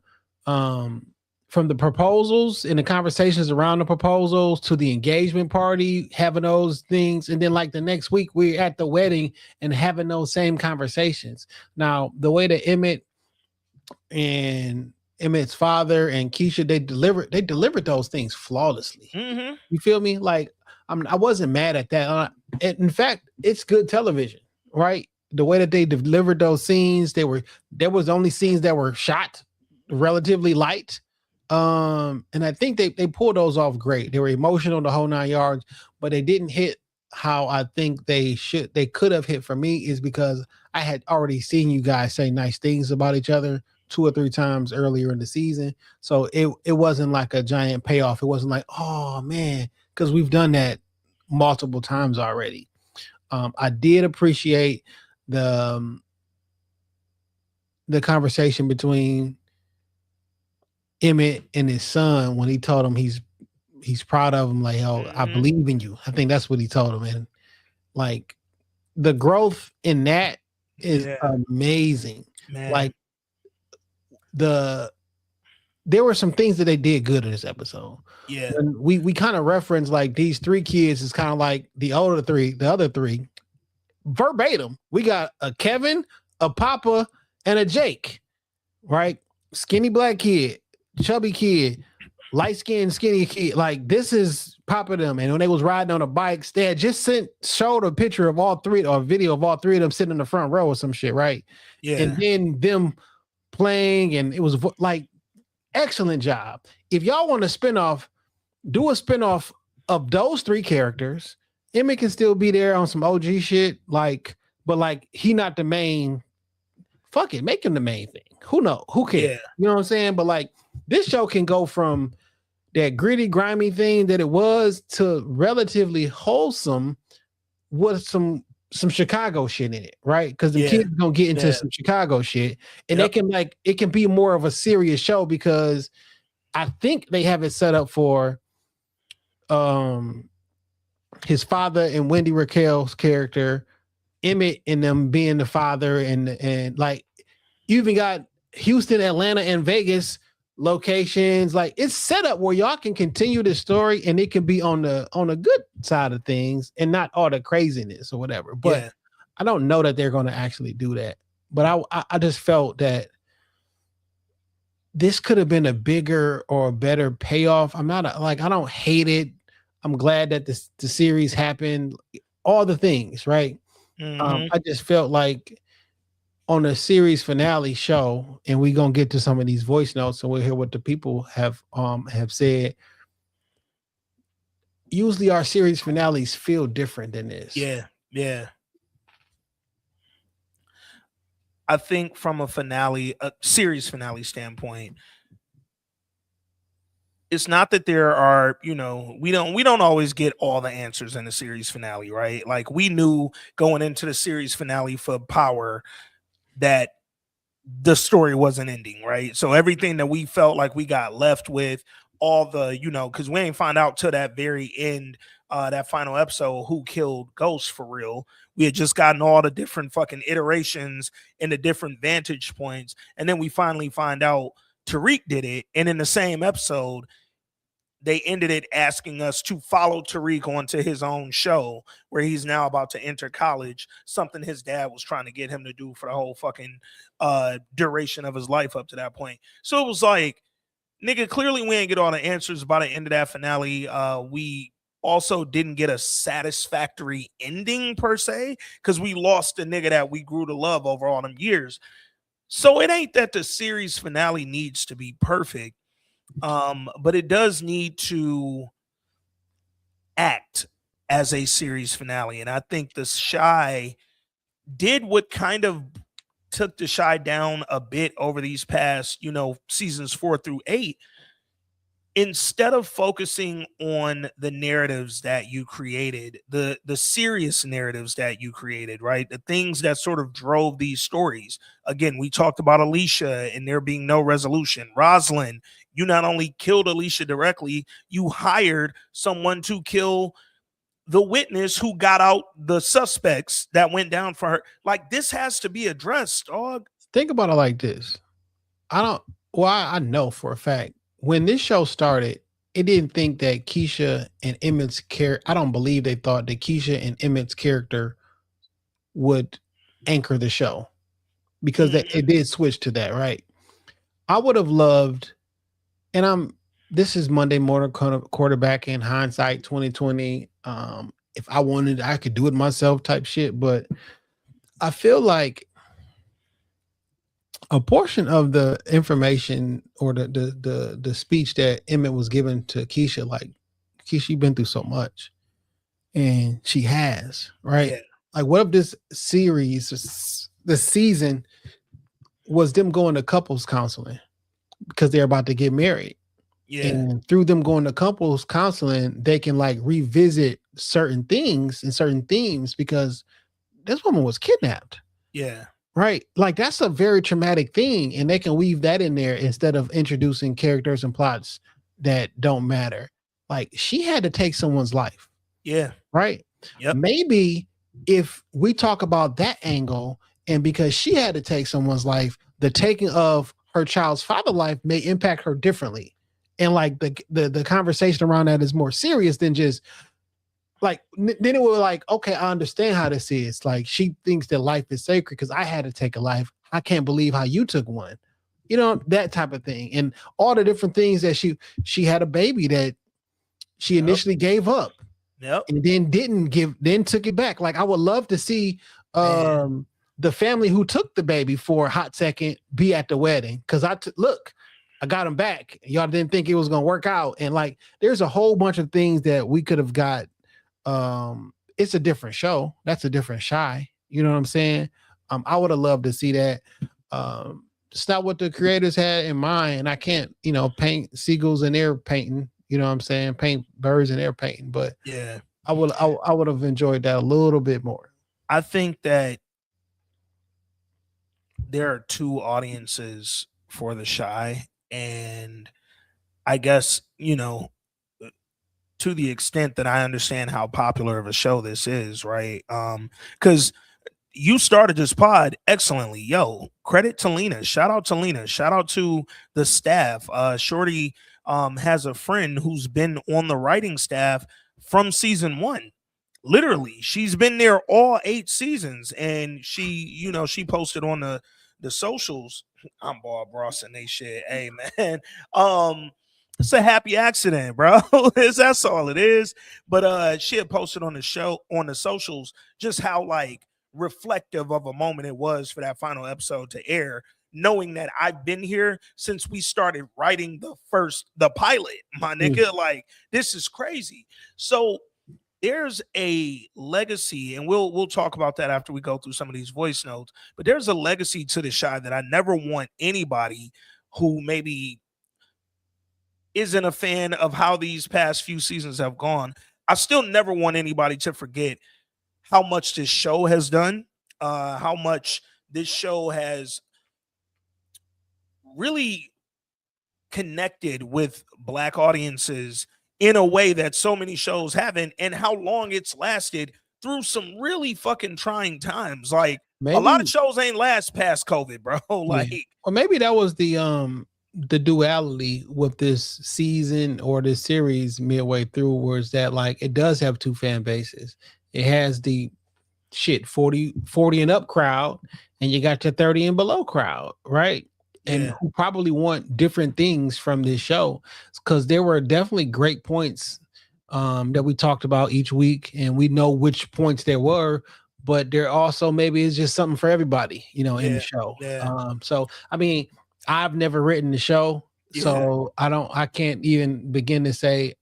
proposals and the conversations around the proposals to the engagement party, having those things. And then like the next week we're at the wedding and having those same conversations. Now, the way that Emmett's father and Keisha, they delivered those things flawlessly. Mm-hmm. You feel me? Like, I wasn't mad at that. In fact, it's good television, right? The way that they delivered those scenes, there was only scenes that were shot relatively light. And I think they pulled those off great. They were emotional the whole 9 yards, but they didn't hit how I think they could have hit for me, is because I had already seen you guys say nice things about each other 2 or 3 times earlier in the season. So it wasn't like a giant payoff. It wasn't like, oh man, because we've done that multiple times already. I did appreciate the conversation between Emmett and his son when he told him he's proud of him, like, oh, I believe in you. I think that's what he told him. And like, the growth in that is Yeah, amazing. man. Like there were some things that they did good in this episode. Yeah, And we kind of reference like these three kids is kind of like the older three, the other three, verbatim. We got a Kevin, a Papa, and a Jake, right? Skinny black kid, chubby kid, light skinned skinny kid. Like this is Papa them. And when they was riding on the bikes, they had just showed a picture of all three or a video of all three of them sitting in the front row or some shit, right? yeah, And then them playing, and it was like excellent job. If y'all want a spinoff, do a spinoff of those three characters. Emmett can still be there on some OG shit, like, but like he not the main. Fuck it, make him the main thing. Who know? Who cares? yeah, You know what I'm saying? But like this show can go from that gritty, grimy thing that it was to relatively wholesome with some Chicago shit in it, right? Because the yeah, kids gonna get into yeah. some Chicago shit, and Yep. it can be more of a serious show because I think they have it set up for his father and Wendy Raquel's character, Emmett and them being the father, and like you even got Houston, Atlanta, and Vegas locations. Like it's set up where y'all can continue the story and it can be on the good side of things and not all the craziness or whatever. But Yeah. I don't know that they're going to actually do that. But I just felt that this could have been a bigger or a better payoff. I'm not I don't hate it. I'm glad that the series happened. All the things, right? Mhm. I just felt like on a series finale show, and we're gonna get to some of these voice notes and we'll hear what the people have said. Usually our series finales feel different than this. Yeah, yeah. I think from a series finale standpoint, it's not that there are, we don't always get all the answers in the series finale, right? Like we knew going into the series finale for Power that the story wasn't ending, right? So everything that we felt like we got left with, all the, because we ain't find out till that very end, that final episode, who killed Ghost for real. We had just gotten all the different fucking iterations and the different vantage points, and then we finally find out Tariq did it. And in the same episode, they ended it asking us to follow Tariq onto his own show where he's now about to enter college, something his dad was trying to get him to do for the whole fucking duration of his life up to that point. So it was like, nigga, clearly we ain't get all the answers by the end of that finale. We also didn't get a satisfactory ending per se because we lost the nigga that we grew to love over all them years. So it ain't that the series finale needs to be perfect. But it does need to act as a series finale. And I think the Shy did what kind of took the Shy down a bit over these past, seasons 4 through 8. Instead of focusing on the narratives that you created, the serious narratives that you created, right? The things that sort of drove these stories. Again, we talked about Alicia and there being no resolution. Rosalind, you not only killed Alicia directly, you hired someone to kill the witness who got out the suspects that went down for her. Like, this has to be addressed, dog. Think about it like this. I know for a fact when this show started, it didn't think that Keisha and Emmett's character. I don't believe they thought that Keisha and Emmett's character would anchor the show because it did switch to that, right? I would have loved, and this is Monday morning quarterback in hindsight 2020. If I wanted, I could do it myself type shit, but I feel like a portion of the information or the speech that Emmett was given to Keisha, like, Keisha, you've been through so much, and she has, right? Yeah. Like, what if this series, the season, was them going to couples counseling because they're about to get married? Yeah. And through them going to couples counseling, they can like revisit certain things and certain themes because this woman was kidnapped. Yeah. Right. Like that's a very traumatic thing. And they can weave that in there instead of introducing characters and plots that don't matter. Like she had to take someone's life. Yeah. Right. Yep. Maybe if we talk about that angle, and because she had to take someone's life, the taking of her child's father life may impact her differently. And like the conversation around that is more serious than just like then it was like, okay, I understand how this is. Like she thinks that life is sacred because I had to take a life. I can't believe how you took one. You know, that type of thing. And all the different things that she had a baby that she Yep. initially gave up Yep. and then didn't give, then took it back. Like I would love to see Man. the family who took the baby for a hot second be at the wedding. Cause look, I got him back. Y'all didn't think it was gonna work out. And like there's a whole bunch of things that we could have got. It's a different show. That's a different Shy. You know what I'm saying? I would have loved to see that. It's not what the creators had in mind. I can't, paint seagulls in their painting. You know what I'm saying? Paint birds in their painting. But Yeah. I would have enjoyed that a little bit more. I think that there are two audiences for the Shy, and I guess, to the extent that I understand how popular of a show this is, right? Because you started this pod excellently. Yo, credit to Lena. Shout out to Lena. Shout out to the staff. Shorty has a friend who's been on the writing staff from season one. Literally, she's been there all 8 seasons, and she posted on the socials. I'm Bob Ross and they shit. Hey man, it's a happy accident, bro. That's all it is. But she had posted on the show on the socials just how like reflective of a moment it was for that final episode to air, knowing that I've been here since we started writing the pilot, my nigga. Like this is crazy. So there's a legacy, and we'll talk about that after we go through some of these voice notes. But there's a legacy to the Shy that I never want anybody who maybe isn't a fan of how these past few seasons have gone. I still never want anybody to forget how much this show has done, how much this show has really connected with Black audiences in a way that so many shows haven't, and how long it's lasted through some really fucking trying times. Like a lot of shows ain't last past COVID, bro. Like, or maybe that was the duality with this season or this series midway through, where it's that like it does have two fan bases. It has the 40 and up crowd, and you got your 30 and below crowd, right? And who probably want different things from this show, because there were definitely great points that we talked about each week, and we know which points there were, but there also maybe is just something for everybody, in the show. So I mean, I've never written the show, so I can't even begin to say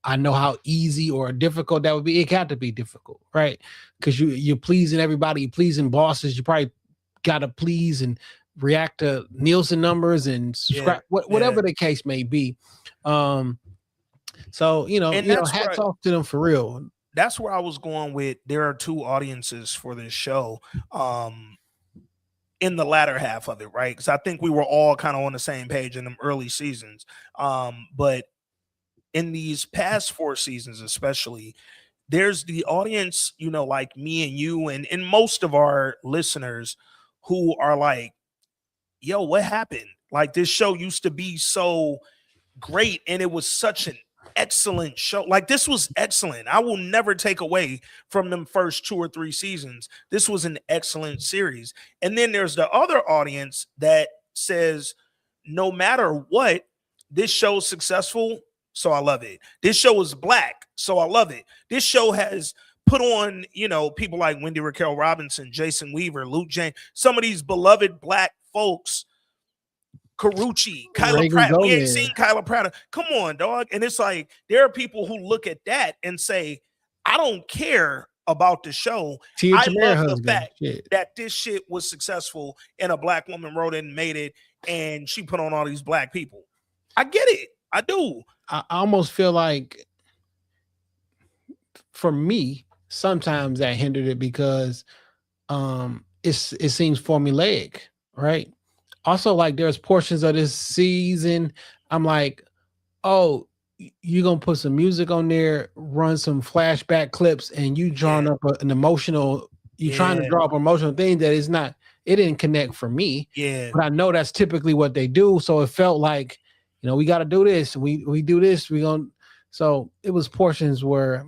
I know how easy or difficult that would be. It had to be difficult, right? Because you're pleasing everybody, you're pleasing bosses, you probably got to please and react to Nielsen numbers and subscribe, whatever the case may be. So hats off to them for real. That's where I was going with. There are two audiences for this show. In the latter half of it, right? Because I think we were all kind of on the same page in them early seasons. But in these past 4 seasons, especially, there's the audience, like me and you and most of our listeners who are like, yo, what happened? Like this show used to be so great and it was such an excellent show. Like this was excellent. I will never take away from them first 2 or 3 seasons. This was an excellent series. And then there's the other audience that says, no matter what, this show's successful, so I love it. This show is Black, so I love it. This show has put on, people like Wendy Raquel Robinson, Jason Weaver, Luke James, some of these beloved Black folks, Carucci, Kyla Pratt. We ain't seen Kyla Pratt. Come on, dog. And it's like, there are people who look at that and say, I don't care about the show. I love the fact that this shit was successful and a Black woman wrote it and made it, and she put on all these Black people. I get it. I do. I almost feel like, for me, sometimes that hindered it because it seems formulaic, right? Also, like there's portions of this season I'm like, oh, you're gonna put some music on there, run some flashback clips, and you drawing Yeah. up an emotional. You're trying to Yeah. draw up an emotional thing that is not. It didn't connect for me, Yeah. but I know that's typically what they do. So it felt like, we got to do this. We do this. We gonna. So it was portions where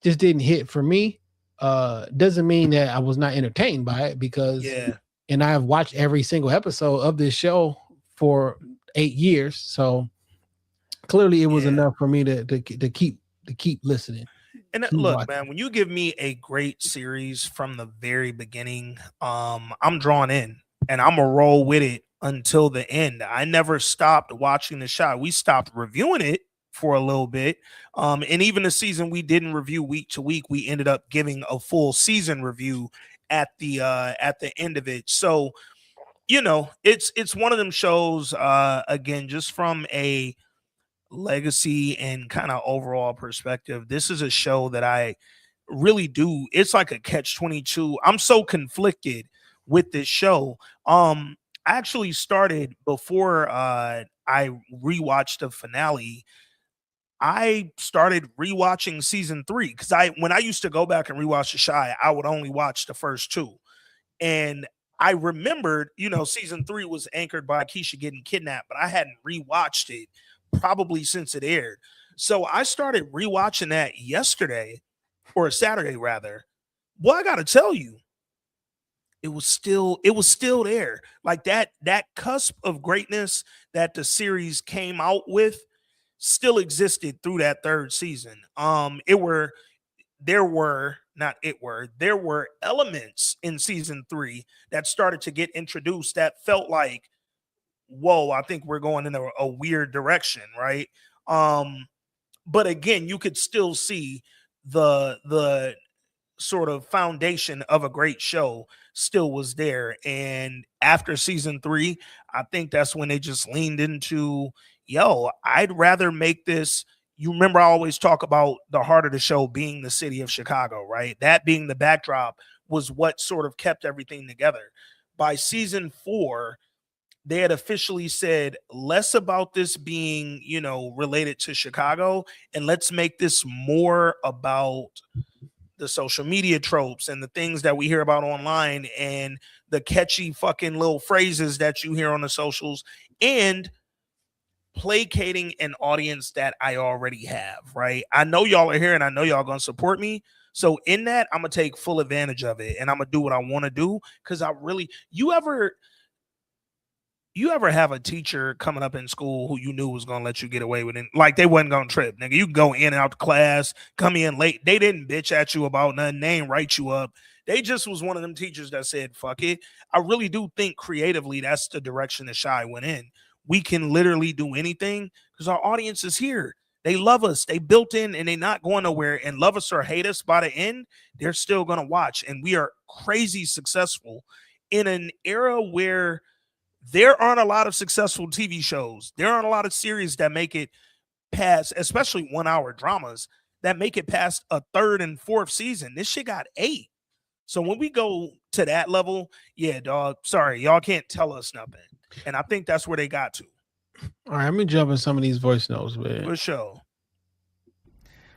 just didn't hit for me. Doesn't mean that I was not entertained by it because, Yeah. and I have watched every single episode of this show for 8 years. So clearly it was Yeah. enough for me to keep listening. And Keep look, watching. man, when you give me a great series from the very beginning, I'm drawn in and I'm gonna roll with it until the end. I never stopped watching the show. We stopped reviewing it for a little bit. And even the season we didn't review week to week, we ended up giving a full season review at the end of it. So, it's one of them shows, again, just from a legacy and kind of overall perspective. This is a show that I really do. It's like a catch 22. I'm so conflicted with this show. I actually started before I rewatched the finale. I started rewatching season 3 because when I used to go back and rewatch The Shy, I would only watch the first 2. And I remembered, season 3 was anchored by Keisha getting kidnapped, but I hadn't rewatched it probably since it aired. So I started rewatching that yesterday, or Saturday rather. Well, I got to tell you, it was still there. Like that cusp of greatness that the series came out with still existed through that third season. There were elements in season 3 that started to get introduced that felt like, whoa, I think we're going in a weird direction, right? But again, you could still see the sort of foundation of a great show still was there. And after season 3, I think that's when they just leaned into, yo, I'd rather make this. You remember I always talk about the heart of the show being the city of Chicago, right? That being the backdrop was what sort of kept everything together. By season 4, they had officially said less about this being, related to Chicago, and let's make this more about the social media tropes and the things that we hear about online and the catchy fucking little phrases that you hear on the socials, and placating an audience that I already have, right? I know y'all are here and I know y'all gonna support me. So in that, I'm gonna take full advantage of it and I'm gonna do what I want to do. Cause you ever have a teacher coming up in school who you knew was gonna let you get away with it? Like they wasn't gonna trip, nigga. You can go in and out the class, come in late. They didn't bitch at you about nothing. They ain't write you up. They just was one of them teachers that said, fuck it. I really do think creatively that's the direction the Shy went in. We can literally do anything because our audience is here. They love us. They built in and they not going nowhere. And love us or hate us by the end, they're still gonna watch. And we are crazy successful in an era where there aren't a lot of successful TV shows. There aren't a lot of series that make it past, especially 1 hour dramas, that make it past a third and fourth season. This shit got 8. So when we go to that level, yeah, dog, sorry, y'all can't tell us nothing. And I think that's where they got to. All right, let me jump in some of these voice notes, man. For sure.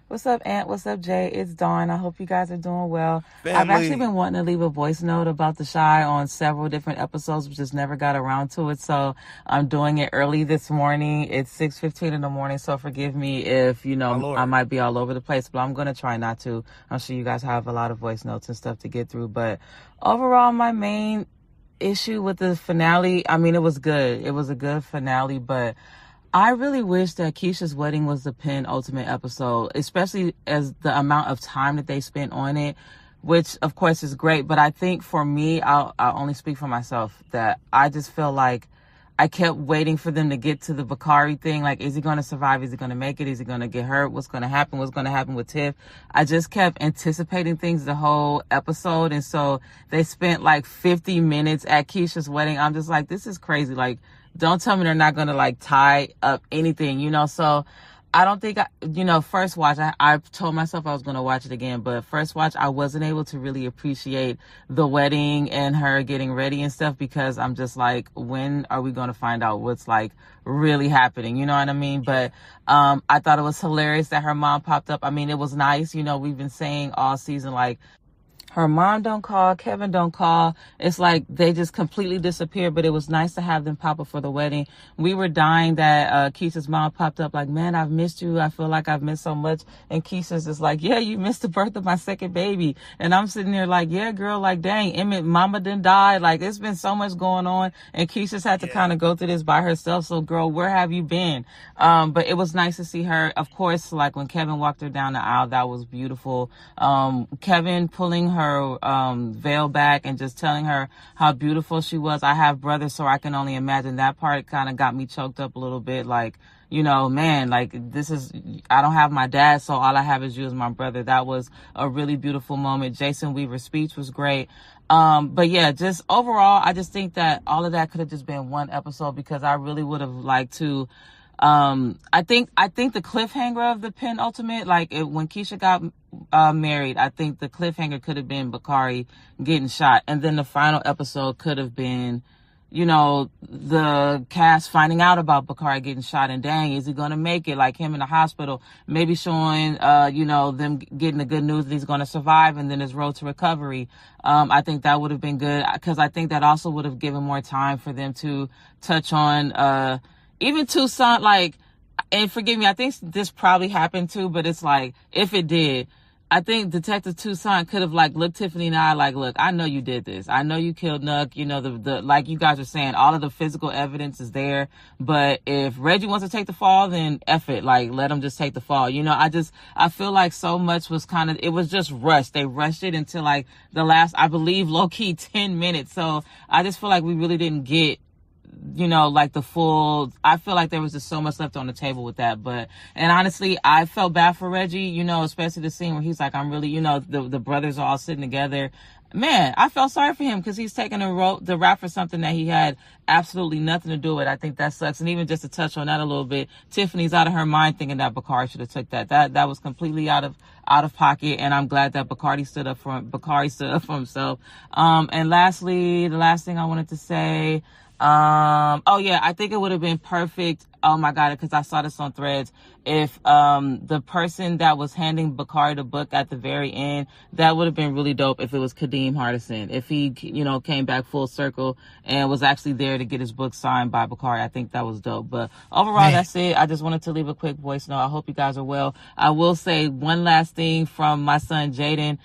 What's up, Ant? What's up, Jay? It's Dawn. I hope you guys are doing well. Family. I've actually been wanting to leave a voice note about The Shy on several different episodes, but just never got around to it. So I'm doing it early this morning. It's 6:15 in the morning, so forgive me if, I might be all over the place, but I'm going to try not to. I'm sure you guys have a lot of voice notes and stuff to get through. But overall, my main issue with the finale, it was good. It was a good finale, but I really wish that Keisha's wedding was the penultimate episode, especially as the amount of time that they spent on it, which of course is great. But I think for me, I'll only speak for myself, that I just feel like I kept waiting for them to get to the Bakari thing. Like, is he going to survive? Is he going to make it? Is he going to get hurt? What's going to happen? What's going to happen with Tiff? I just kept anticipating things the whole episode. And so they spent like 50 minutes at Keisha's wedding. I'm just like, this is crazy. Like, don't tell me they're not going to like tie up anything, So I don't think first watch, I told myself I was going to watch it again, but first watch, I wasn't able to really appreciate the wedding and her getting ready and stuff, because I'm just like, when are we going to find out what's like really happening? You know what I mean? But, I thought it was hilarious that her mom popped up. I mean, it was nice. We've been saying all season, like, her mom don't call, Kevin don't call. It's like they just completely disappear, but it was nice to have them pop up for the wedding. We were dying that Keisha's mom popped up like, man, I've missed you. I feel like I've missed so much. And Keisha's just like, yeah, you missed the birth of my second baby. And I'm sitting there like, yeah, girl, like, dang, Emmett, mama didn't die. Like, there's been so much going on. And Keisha's had to kind of go through this by herself. So, girl, where have you been? But it was nice to see her. Of course, like when Kevin walked her down the aisle, that was beautiful. Kevin pulling her veil back and just telling her how beautiful she was. I have brothers, so I can only imagine. That part kind of got me choked up a little bit. Like, man, like, I don't have my dad, so all I have is you as my brother. That was a really beautiful moment. Jason Weaver's speech was great. But yeah, just overall, I just think that all of that could have just been one episode, because I really would have liked to. I think the cliffhanger of the penultimate, like when Keisha got married, I think the cliffhanger could have been Bakari getting shot, and then the final episode could have been, the cast finding out about Bakari getting shot, and dang, is he gonna make it? Like him in the hospital, maybe showing them getting the good news that he's gonna survive, and then his road to recovery. I think that would have been good, because I think that also would have given more time for them to touch on even Tucson, like, and forgive me, I think this probably happened too, but it's like, if it did, I think Detective Tucson could have like looked Tiffany in the eye, like, look, I know you did this. I know you killed Nuck. The like you guys are saying, all of the physical evidence is there. But if Reggie wants to take the fall, then F it. Like, let him just take the fall. I feel like so much was it was just rushed. They rushed it into like the last, I believe, low key 10 minutes. So I just feel like we really didn't get like the full. I feel like there was just so much left on the table with that. And honestly, I felt bad for Reggie, especially the scene where he's like, I'm really, the brothers are all sitting together. Man, I felt sorry for him, because he's taking the rap for something that he had absolutely nothing to do with. I think that sucks. And even just to touch on that a little bit, Tiffany's out of her mind thinking that Bakari should have took that. That was completely out of pocket. And I'm glad that Bakari stood up for himself. And lastly, the last thing I wanted to say, I think it would have been perfect. Oh my God, because I saw this on Threads. If the person that was handing Bakari the book at the very end, that would have been really dope if it was Kadeem Hardison. If he, came back full circle and was actually there to get his book signed by Bakari. I think that was dope. But overall, that's it. I just wanted to leave a quick voice note. I hope you guys are well. I will say one last thing from my son, Jaden.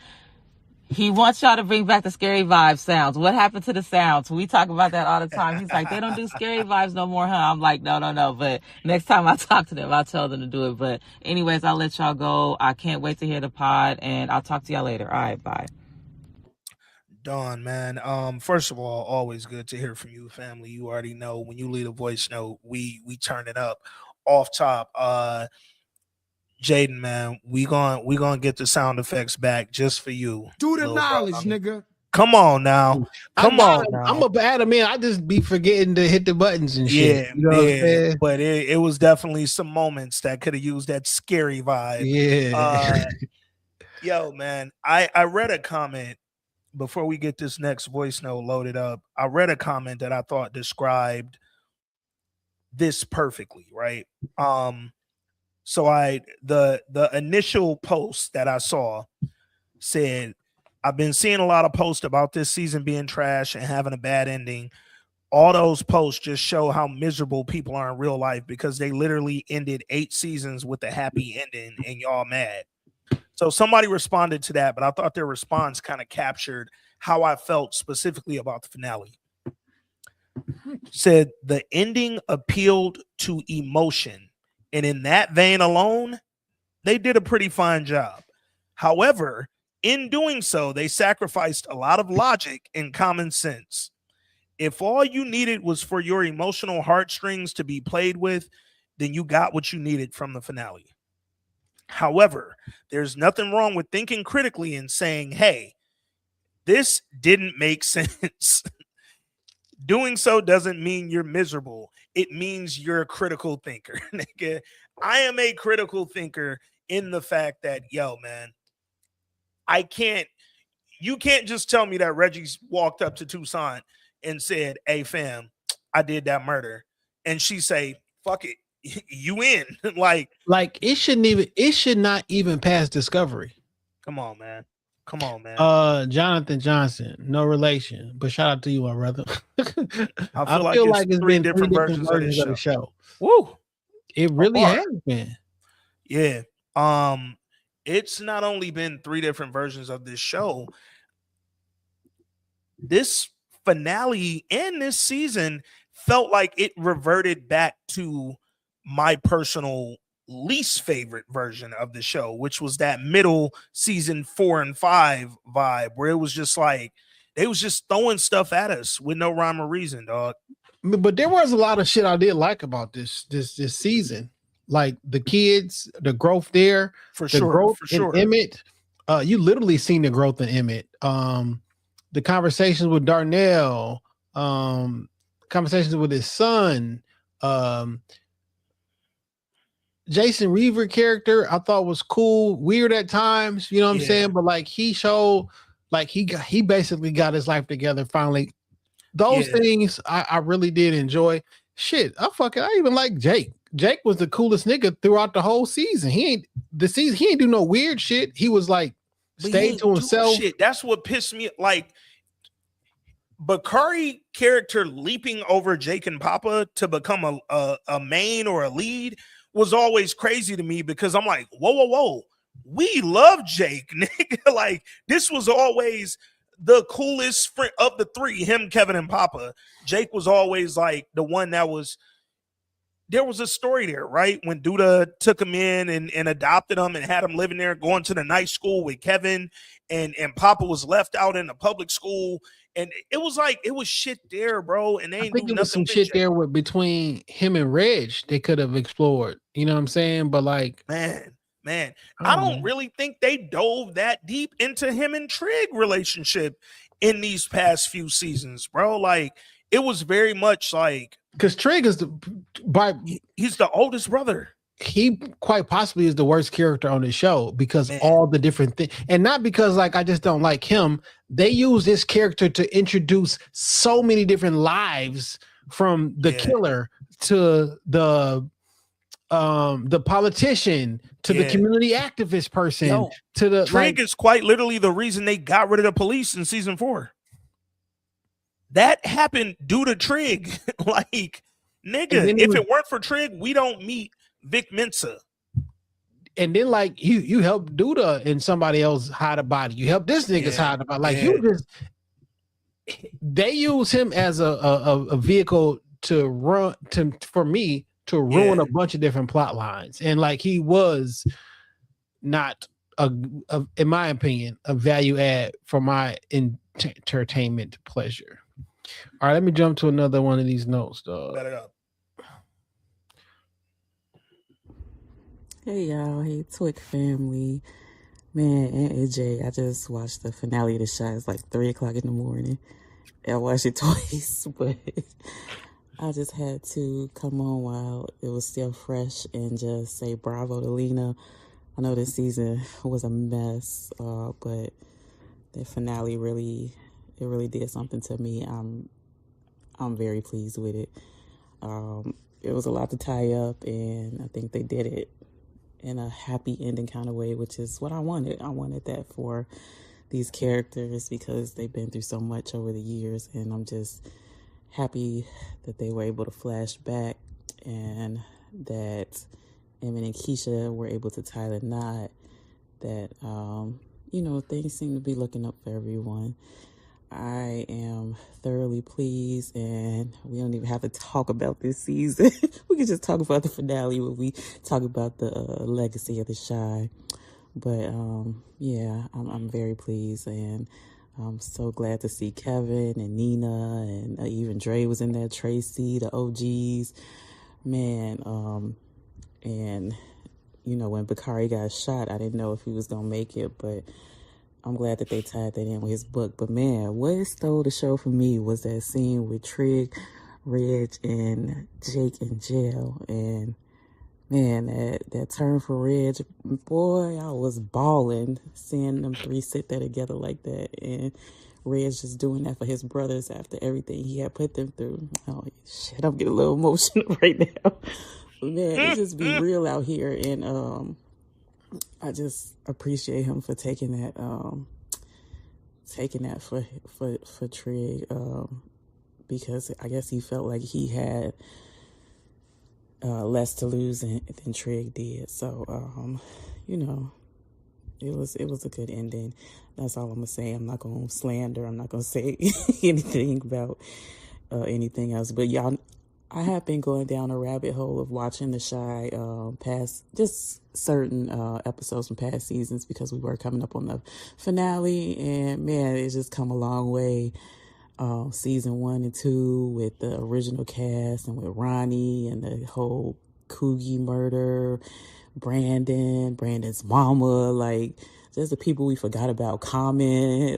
He wants y'all to bring back the Scary Vibes sounds. What happened to the sounds? We talk about that all the time. He's like, they don't do Scary Vibes no more, huh? I'm like, no. But next time I talk to them, I'll tell them to do it. But anyways, I'll let y'all go. I can't wait to hear the pod, and I'll talk to y'all later. All right, bye. Dawn, man. First of all, always good to hear from you, family. You already know when you leave a voice note, we turn it up. Off top, Jaden, man, we gonna get the sound effects back just for you. Do the knowledge, nigga. Come on now. I'm a bad man. I just be forgetting to hit the buttons and shit. Yeah, but it was definitely some moments that could have used that scary vibe. Yeah. Yo, man, I read a comment before we get this next voice note loaded up. I read a comment that I thought described this perfectly, right? So the initial post that I saw said, I've been seeing a lot of posts about this season being trash and having a bad ending. All those posts just show how miserable people are in real life, because they literally ended 8 seasons with a happy ending and y'all mad. So somebody responded to that, but I thought their response kind of captured how I felt specifically about the finale. Said the ending appealed to emotion. And in that vein alone, they did a pretty fine job. However, in doing so, they sacrificed a lot of logic and common sense. If all you needed was for your emotional heartstrings to be played with, then you got what you needed from the finale. However, there's nothing wrong with thinking critically and saying, hey, this didn't make sense. Doing so doesn't mean you're miserable. It means you're a critical thinker. Nigga, I am a critical thinker in the fact that, yo, man, you can't just tell me that Reggie walked up to Toussaint and said, hey, fam, I did that murder. And she say, fuck it, you in. like it should not even pass discovery. Come on, man. Jonathan Johnson, no relation, but shout out to you, my brother. I feel like it's been three different versions of the show. Woo. It really has been. Yeah. It's not only been 3 different versions of this show. This finale and this season felt like it reverted back to my personal least favorite version of the show, which was that middle season 4 and 5 vibe, where it was just like they was just throwing stuff at us with no rhyme or reason, dog. But there was a lot of shit I did like about this season, like the kids, the growth there, for sure. in Emmett. You literally seen the growth in Emmett. The conversations with Darnell, conversations with his son, Jason Reaver character I thought was cool, weird at times, you know what I'm saying? But like he showed like he basically got his life together finally. Those things I really did enjoy. Shit, I even like Jake. Jake was the coolest nigga throughout the whole season. He ain't do no weird shit. He was like stayed to himself. Shit. That's what pissed me. Like Bakari character leaping over Jake and Papa to become a main or a lead was always crazy to me, because I'm like, whoa. We love Jake, nigga. Like, this was always the coolest of the 3, him, Kevin, and Papa. Jake was always like the one that was, there was a story there, right? When Duda took him in and adopted him and had him living there, going to the night school with Kevin, and Papa was left out in the public school. And it was like, it was shit there, bro. And they ain't do nothing. Was some shit there between him and Reg they could have explored. You know what I'm saying? But like, man, I don't really think they dove that deep into him and Trig relationship in these past few seasons, bro. Like, it was very much like, because Trig is he's the oldest brother. He quite possibly is the worst character on the show because all the different things, and not because like I just don't like him. They use this character to introduce so many different lives, from the killer to the politician to the community activist person to the Trig is quite literally the reason they got rid of the police in season 4. That happened due to Trig. Like, nigga, if it weren't for Trig, we don't meet Vic Mensa. And then like you help Duda and somebody else hide a body. You help this nigga's hide a body. Like you just, they use him as a vehicle to run for me to ruin a bunch of different plot lines. And like he was not in my opinion, a value add for my entertainment pleasure. All right, let me jump to another one of these notes, dog. Got it up. Hey y'all, hey Twig family. Man, Aunt AJ, I just watched the finale of the show. It's like 3:00 in the morning. I watched it twice, but I just had to come on while it was still fresh and just say bravo to Lena. I know this season was a mess, but the finale really did something to me. I'm very pleased with it. It was a lot to tie up, and I think they did it in a happy ending kind of way, which is what I wanted. I wanted that for these characters because they've been through so much over the years, and I'm just happy that they were able to flash back and that Emmett and Keisha were able to tie the knot, that, things seem to be looking up for everyone. I am thoroughly pleased, and we don't even have to talk about this season. We can just talk about the finale when we talk about the legacy of the Shy. But I'm very pleased, and I'm so glad to see Kevin and Nina, and even Dre was in there, Tracy, the OGs, man. And when Bakari got shot, I didn't know if he was gonna make it, but I'm glad that they tied that in with his book. But man, what stole the show for me was that scene with Trig, Reg, and Jake in jail. And man, that turn for Reg, boy, I was balling seeing them three sit there together like that. And Reg just doing that for his brothers after everything he had put them through. Oh, shit, I'm getting a little emotional right now. But man, it just be real out here. And I just appreciate him for taking that for Trig, because I guess he felt like he had less to lose than Trig did. So you know, it was a good ending. That's all I'm gonna say. I'm not gonna slander. I'm not gonna say anything about anything else. But y'all, I have been going down a rabbit hole of watching The Chi past just certain episodes from past seasons because we were coming up on the finale, and man, it's just come a long way. Season 1 and 2 with the original cast and with Ronnie and the whole Coogie murder, Brandon's mama, like just the people we forgot about. Common,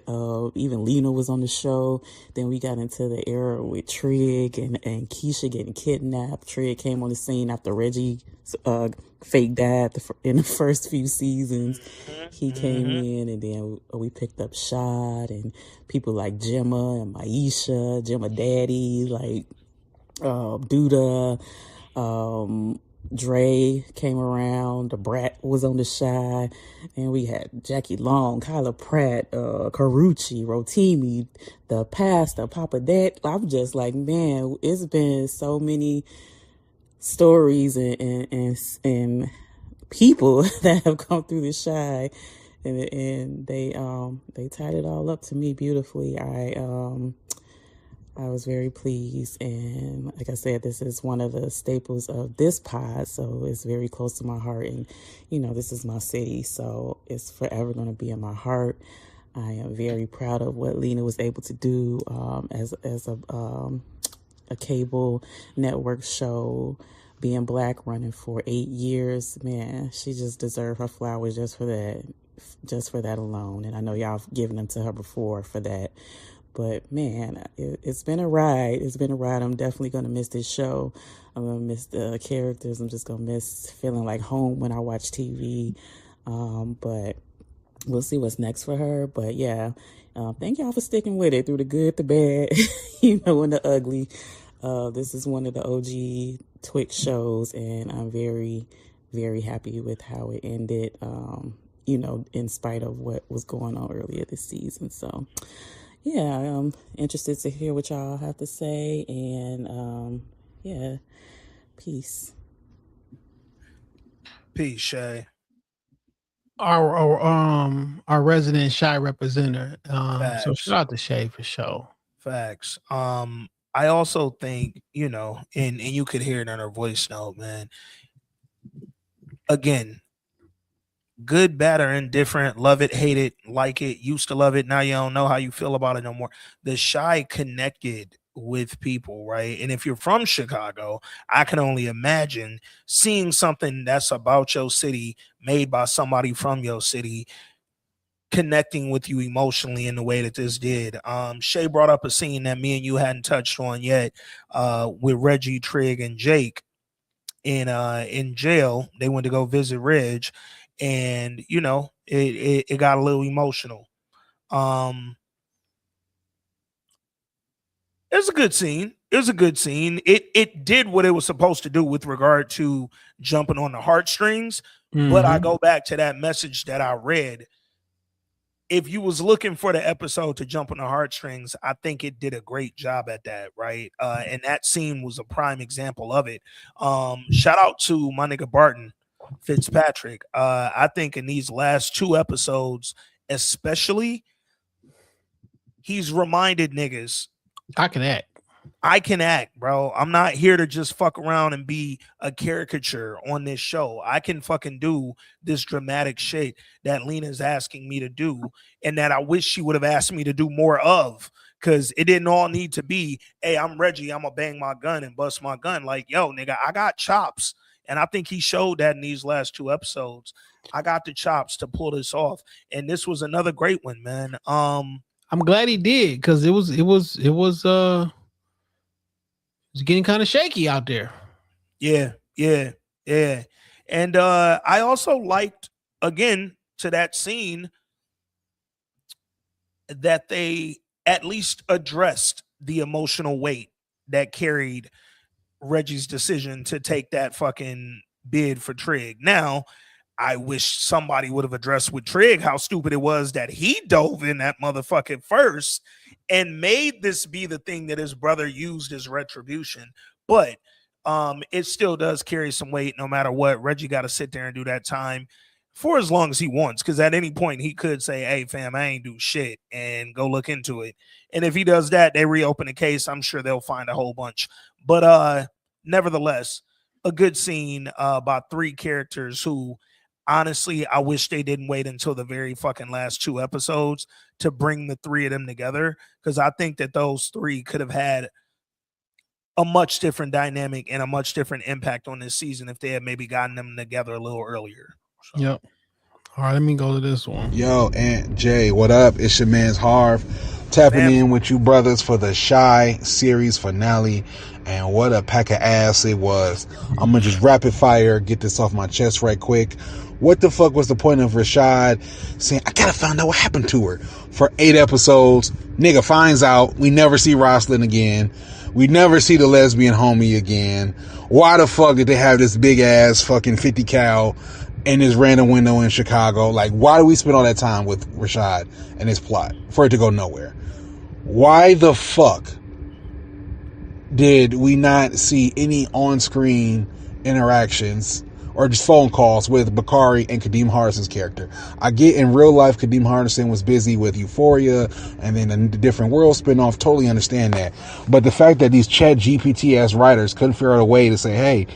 even Lena was on the show. Then we got into the era with Trig and Keisha getting kidnapped. Trig came on the scene after Reggie fake died in the first few seasons. He came in, and then we picked up Shad and people like Gemma and Maisha, Gemma Daddy, like Duda, Dre came around, the Brat was on the Chi, and we had Jackie Long, Kyla Pratt, Carucci, Rotimi, the pastor, Papa Dad. I'm just like, man, it's been so many stories and people that have come through the Chi, and they tied it all up to me beautifully. I was very pleased, and like I said, this is one of the staples of this pod, so it's very close to my heart, and you know, this is my city, so it's forever going to be in my heart. I am very proud of what Lena was able to do as a cable network show, being Black, running for 8 years. Man, she just deserved her flowers just for that alone, and I know y'all have given them to her before for that. But man, it's been a ride. It's been a ride. I'm definitely going to miss this show. I'm going to miss the characters. I'm just going to miss feeling like home when I watch TV. But we'll see what's next for her. But yeah, thank y'all for sticking with it through the good, the bad, and the ugly. This is one of the OG Twix shows, and I'm very, very happy with how it ended, in spite of what was going on earlier this season. So yeah, I'm interested to hear what y'all have to say, and yeah, peace. Peace, Shay. Our resident Chi representative. So shout out to Shay for sure. Facts. I also think, and you could hear it on her voice note, man. Again, good, bad, or indifferent, love it, hate it, like it, used to love it, now you don't know how you feel about it no more. The Chi connected with people, right? And if you're from Chicago, I can only imagine seeing something that's about your city made by somebody from your city connecting with you emotionally in the way that this did. Shay brought up a scene that me and you hadn't touched on yet, with Reggie, Trig, and Jake in jail. They went to go visit Reg, and it got a little emotional. It's a good scene. It was a good scene. It did what it was supposed to do with regard to jumping on the heartstrings. Mm-hmm. But I go back to that message that I read. If you was looking for the episode to jump on the heartstrings, I think it did a great job at that, right? And that scene was a prime example of it. Shout out to my nigga Barton Fitzpatrick. I think in these last 2 episodes, especially, he's reminded niggas, I can act, bro. I'm not here to just fuck around and be a caricature on this show. I can fucking do this dramatic shit that Lena's asking me to do, and that I wish she would have asked me to do more of, because it didn't all need to be, hey, I'm Reggie, I'm gonna bang my gun and bust my gun. Like, yo, nigga, I got chops. And I think he showed that in these last 2 episodes. I got the chops to pull this off. And this was another great one, man. I'm glad he did, because it was getting kind of shaky out there. Yeah. And I also liked, again, to that scene, that they at least addressed the emotional weight that carried Reggie's decision to take that fucking bid for Trig. Now, I wish somebody would have addressed with Trig how stupid it was that he dove in that motherfucker first and made this be the thing that his brother used as retribution. But it still does carry some weight no matter what. Reggie got to sit there and do that time for as long as he wants, because at any point he could say, hey, fam, I ain't do shit, and go look into it. And if he does that, they reopen the case. I'm sure they'll find a whole bunch. But nevertheless, a good scene about 3 characters who, honestly, I wish they didn't wait until the very fucking last 2 episodes to bring the 3 of them together, because I think that those 3 could have had a much different dynamic and a much different impact on this season if they had maybe gotten them together a little earlier. So. Yep. All right, let me go to this one. Yo, Aunt Jay, what up? It's your man's Harv, tapping in with you brothers for the Shy series finale. And what a pack of ass it was. I'm gonna just rapid fire, get this off my chest right quick. What the fuck was the point of Rashad saying, I gotta find out what happened to her for 8 episodes? Nigga finds out. We never see Rosalind again. We never see the lesbian homie again. Why the fuck did they have this big ass fucking 50 cal in this random window in Chicago? Like, why do we spend all that time with Rashad and his plot for it to go nowhere? Why the fuck did we not see any on-screen interactions or just phone calls with Bakari and Kadeem Hardison's character? I get in real life Kadeem Hardison was busy with Euphoria and then the Different World spinoff, totally understand that. But the fact that these Chat GPT ass writers couldn't figure out a way to say, hey,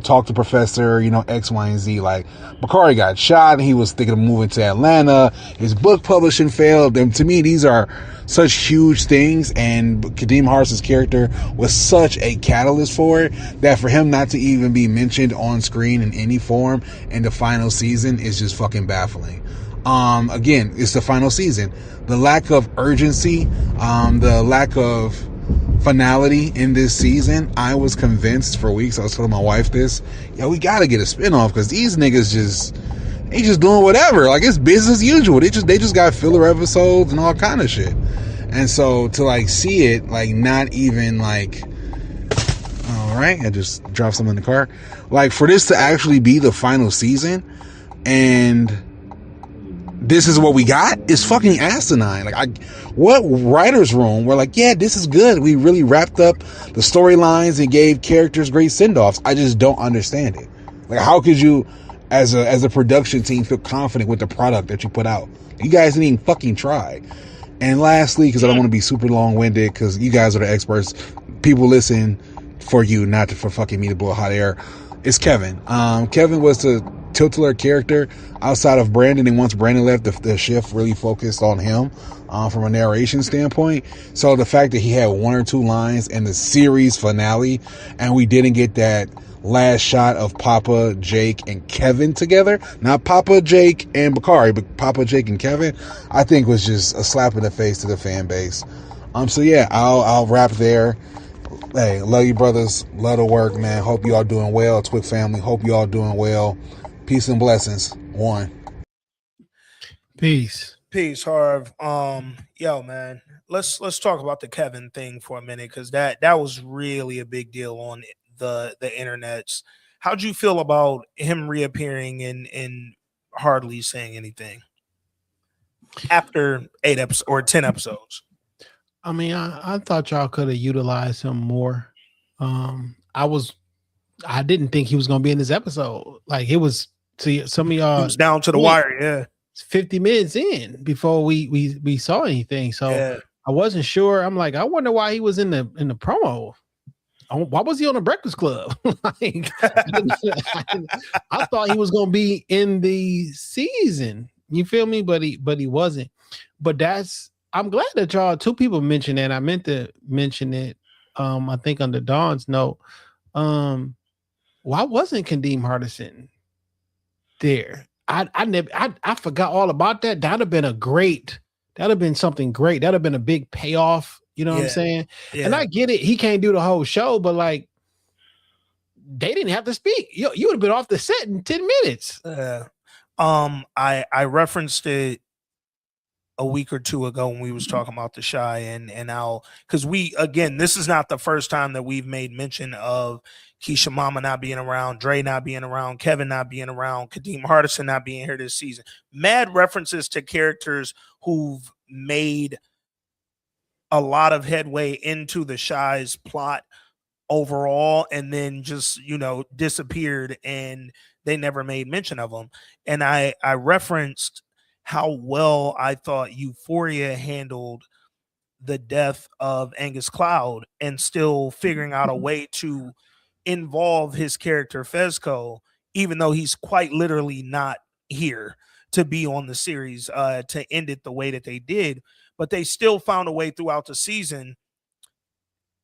talk to Professor, X, Y, and Z. Like, Bakari got shot and he was thinking of moving to Atlanta. His book publishing failed. And to me, these are such huge things, and Kadeem Hardison's character was such a catalyst for it that for him not to even be mentioned on screen in any form in the final season is just fucking baffling. Again, it's the final season. The lack of urgency, the lack of finality in this season, I was convinced for weeks. I was telling my wife this. We gotta get a spinoff because these niggas they just doing whatever. Like, it's business as usual. They just got filler episodes and all kind of shit. And so to see it, not even all right, I just dropped something in the car. For this to actually be the final season and this is what we got is fucking asinine. What writer's room were yeah, this is good. We really wrapped up the storylines and gave characters great send-offs. I just don't understand it. How could you, as a production team, feel confident with the product that you put out? You guys didn't even fucking try. And lastly, because I don't want to be super long-winded, because you guys are the experts, people listen for you, not for fucking me to blow hot air. It's Kevin. Kevin was the titular character outside of Brandon, and once Brandon left, the shift really focused on him from a narration standpoint. So the fact that he had 1 or 2 lines in the series finale, and we didn't get that last shot of Papa, Jake, and Kevin together, not Papa, Jake, and Bakari, but Papa, Jake, and Kevin, I think was just a slap in the face to the fan base. So yeah, I'll wrap there. Hey, love you brothers, love the work, man. Hope you all doing well. Twig family, hope you all doing well. Peace and blessings. One. Peace, Harv. Yo, man, let's talk about the Kevin thing for a minute, because that was really a big deal on the internets. How'd you feel about him reappearing and hardly saying anything after 8 episodes or 10 episodes? I mean, I thought y'all could have utilized him more. I didn't think he was going to be in this episode. It was, to some of y'all, he was down to the wire. Yeah, 50 minutes in before we saw anything. So yeah. I wasn't sure. I'm I wonder why he was in the promo. Why was he on the Breakfast Club? I thought he was going to be in the season. You feel me? But he wasn't. But I'm glad that y'all 2 people mentioned that. I meant to mention it. I think under Dawn's note. why wasn't Kadeem Hardison there? I forgot all about that. That'd have been something great. That'd have been a big payoff. You know what I'm saying? Yeah. And I get it. He can't do the whole show, but like, they didn't have to speak. You would have been off the set in 10 minutes. I referenced it a week or two ago when we was talking about the Shy and how, because this is not the first time that we've made mention of Keisha Mama not being around, Dre not being around, Kevin not being around, Kadeem Hardison not being here this season. Mad references to characters who've made a lot of headway into the Shy's plot overall and then just, disappeared and they never made mention of them. And I referenced how well I thought Euphoria handled the death of Angus Cloud and still figuring out a way to involve his character Fezco, even though he's quite literally not here to be on the series, to end it the way that they did. But they still found a way throughout the season,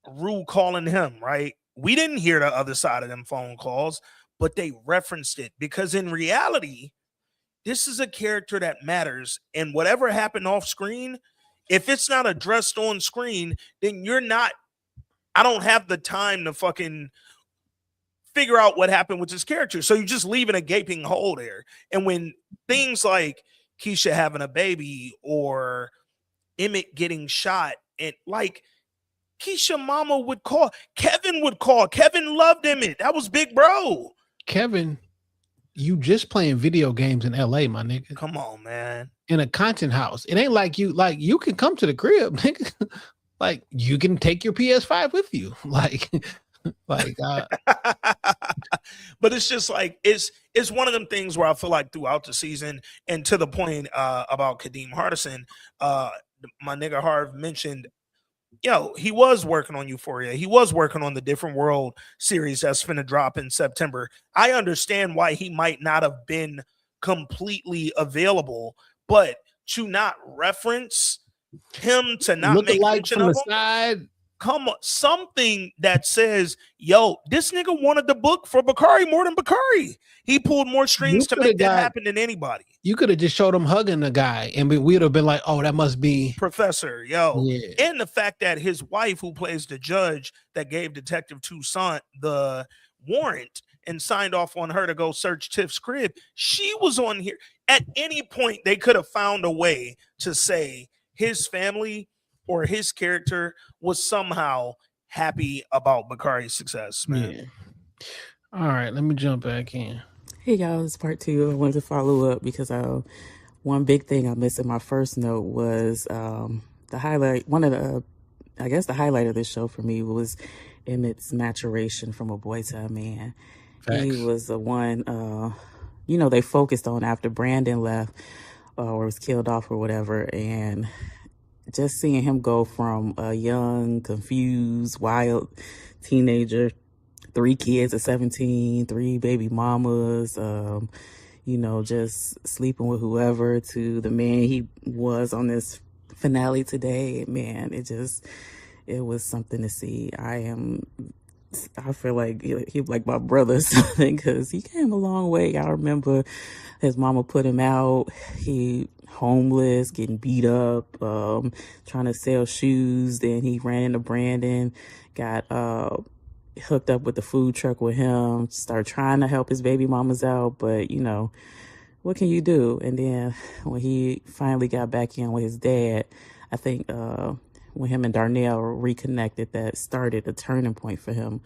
Rue calling him, right? We didn't hear the other side of them phone calls, but they referenced it because in reality, this is a character that matters. And whatever happened off screen, if it's not addressed on screen, then I don't have the time to fucking figure out what happened with this character. So you're just leaving a gaping hole there. And when things like Keisha having a baby or Emmett getting shot, and like Keisha Mama would call, Kevin loved Emmett. That was big bro. Kevin, you just playing video games in LA, my nigga. Come on, man. In a content house. It ain't like you can come to the crib, nigga. Like you can take your PS5 with you. But it's just like it's one of them things where I feel like throughout the season, and to the point about Kadeem Hardison, my nigga Harv mentioned, he was working on Euphoria. He was working on the Different World series that's finna drop in September. I understand why he might not have been completely available, but to not reference him, to not make mention of him, side. Come on, something that says, this nigga wanted the book for Bakari more than Bakari. He pulled more strings to make that happen than anybody. You could have just showed him hugging the guy, and we would have been like, "Oh, that must be Professor." And the fact that his wife, who plays the judge that gave Detective Toussaint the warrant and signed off on her to go search Tiff's crib, she was on here. At any point, they could have found a way to say his family or his character was somehow happy about Bakari's success, man. Yeah. All right, let me jump back in. Hey, y'all, it's part 2. I wanted to follow up because one big thing I missed in my first note was the highlight. The highlight of this show for me was Emmett's maturation from a boy to a man. Facts. He was the one, they focused on after Brandon left or was killed off or whatever, and just seeing him go from a young, confused, wild teenager, 3 kids at 17, 3 baby mamas, just sleeping with whoever, to the man he was on this finale today. Man, it was something to see. I feel like he like my brother, something, because he came a long way. I remember his mama put him out. He homeless, getting beat up, trying to sell shoes. Then he ran into Brandon, got hooked up with the food truck with him, started trying to help his baby mamas out, but what can you do? And then when he finally got back in with his dad, I think when him and Darnell reconnected, that started a turning point for him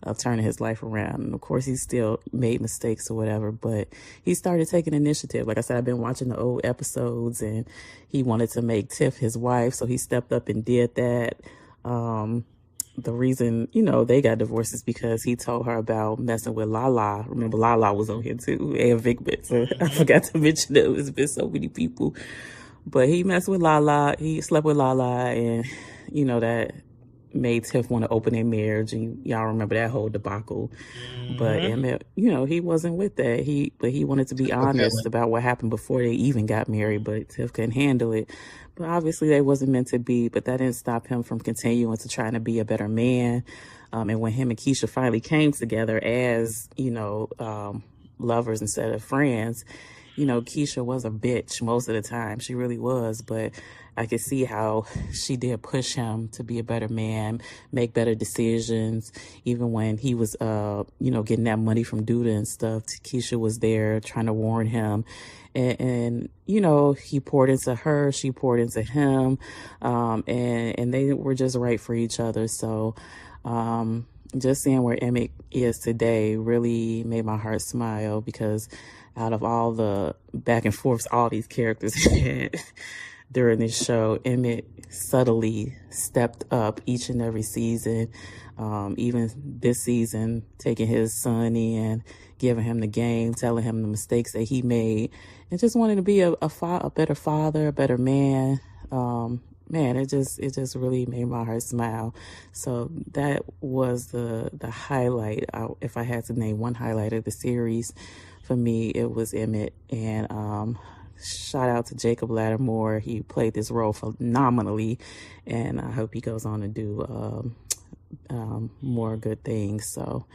of turning his life around. And of course, he still made mistakes or whatever, but he started taking initiative. Like I said, I've been watching the old episodes, and he wanted to make Tiff his wife, so he stepped up and did that. The reason, they got divorced is because he told her about messing with Lala. Remember, Lala was on here too, and Vic Benson. I forgot to mention that there's been so many people. But he messed with Lala. He slept with Lala, and, that made Tiff want to open their marriage. And y'all remember that whole debacle. Mm-hmm. But Emmett, he wasn't with that. He wanted to be honest about what happened before they even got married, but Tiff couldn't handle it. But obviously they wasn't meant to be, but that didn't stop him from continuing to trying to be a better man. And when him and Keisha finally came together as, lovers instead of friends, Keisha was a bitch most of the time. She really was. But I could see how she did push him to be a better man, make better decisions. Even when he was, getting that money from Duda and stuff, Keisha was there trying to warn him. And he poured into her, she poured into him. And they were just right for each other. So, just seeing where Emmett is today really made my heart smile, because out of all the back and forths all these characters had during this show, Emmett subtly stepped up each and every season. Even this season, taking his son in, giving him the game, telling him the mistakes that he made, and just wanting to be a better father, a better man. Man, it just really made my heart smile. So that was the highlight. If I had to name one highlight of the series, for me, it was Emmett. And shout out to Jacob Lattimore. He played this role phenomenally, and I hope he goes on to do more good things. So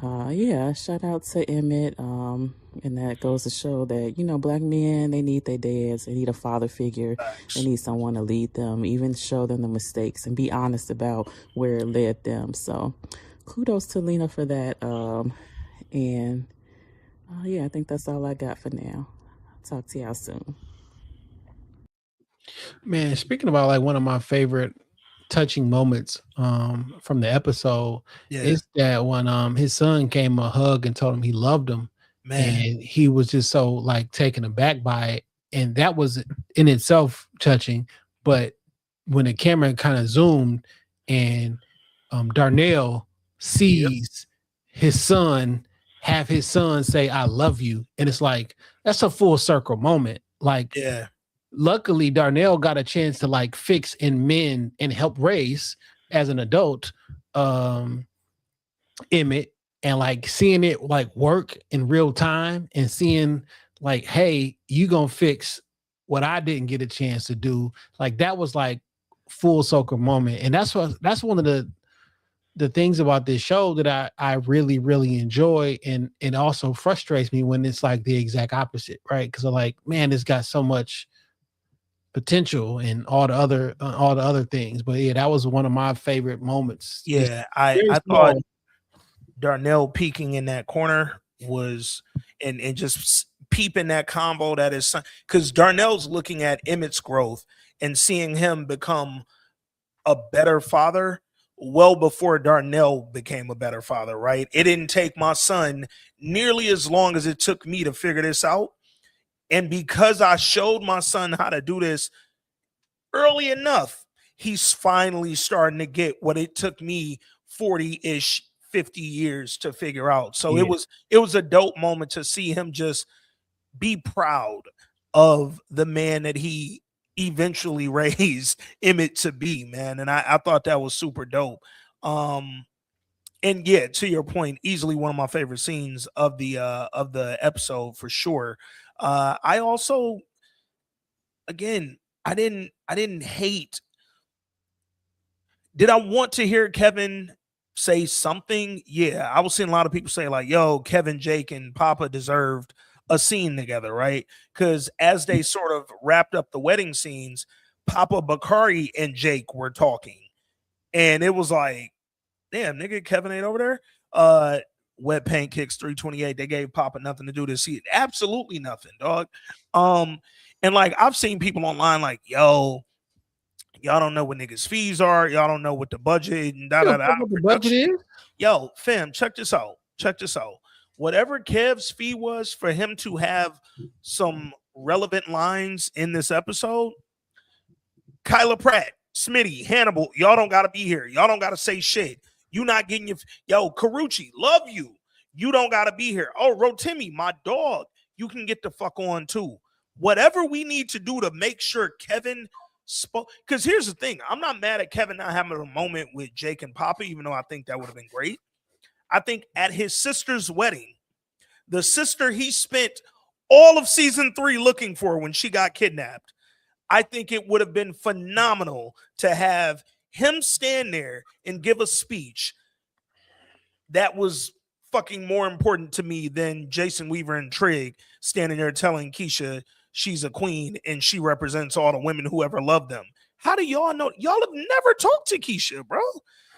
shout out to Emmett. And that goes to show that, Black men, they need their dads. They need a father figure. They need someone to lead them, even show them the mistakes and be honest about where it led them. So kudos to Lena for that. I think that's all I got for now. Talk to y'all soon. Man, speaking about like one of my favorite touching moments from the episode is that when his son came a hug and told him he loved him. Man. And he was just so like taken aback by it. And that was in itself touching. But when the camera kind of zoomed and Darnell sees his son, have his son say, "I love you." And it's like, that's a full circle moment. Like, luckily Darnell got a chance to like fix and mend and help raise as an adult Emmett. And like seeing it like work in real time and seeing like, hey, you gonna fix what I didn't get a chance to do. Like that was like full circle moment. And that's one of the things about this show that I really, really enjoy. And it also frustrates me when it's like the exact opposite, right? Because I'm like, man, it's got so much potential and all the other things. But yeah, that was one of my favorite moments. Yeah, I thought Darnell peeking in that corner was and just peeping that combo that is, because Darnell's looking at Emmett's growth and seeing him become a better father well before Darnell became a better father, right? It didn't take my son nearly as long as it took me to figure this out. And because I showed my son how to do this early enough, he's finally starting to get what it took me 40-ish 50 years to figure out. So it was a dope moment to see him just be proud of the man that he eventually raised Emmett to be, man. And I thought that was super dope. And yeah, to your point, easily one of my favorite scenes of the episode for sure. I also, again, I didn't hate. Did I want to hear Kevin say something? Yeah, I was seeing a lot of people say like, yo, Kevin, Jake, and Papa deserved a scene together, right? Because as they sort of wrapped up the wedding scenes, Papa, Bakari, and Jake were talking. And it was like, damn, nigga, Kevin ain't over there. Wet Paint Kicks 328. They gave Papa nothing to do this season. Absolutely nothing, dog. And like I've seen people online like, yo, y'all don't know what niggas' fees are. Y'all don't know what the budget and what the budget is. Yo, fam, check this out. Whatever Kev's fee was for him to have some relevant lines in this episode, Kyla Pratt, Smitty, Hannibal, y'all don't gotta be here. Y'all don't gotta say shit. You not getting yo, Carucci, love you. You don't gotta be here. Oh, Rotimi, my dog, you can get the fuck on too. Whatever we need to do to make sure Kevin spoke. Because here's the thing, I'm not mad at Kevin not having a moment with Jake and Papa, even though I think that would have been great. I think at his sister's wedding, the sister he spent all of season 3 looking for when she got kidnapped, I think it would have been phenomenal to have him stand there and give a speech that was fucking more important to me than Jason Weaver and Trig standing there telling Keisha she's a queen and she represents all the women who ever loved them. How do y'all know? Y'all have never talked to Keisha, bro.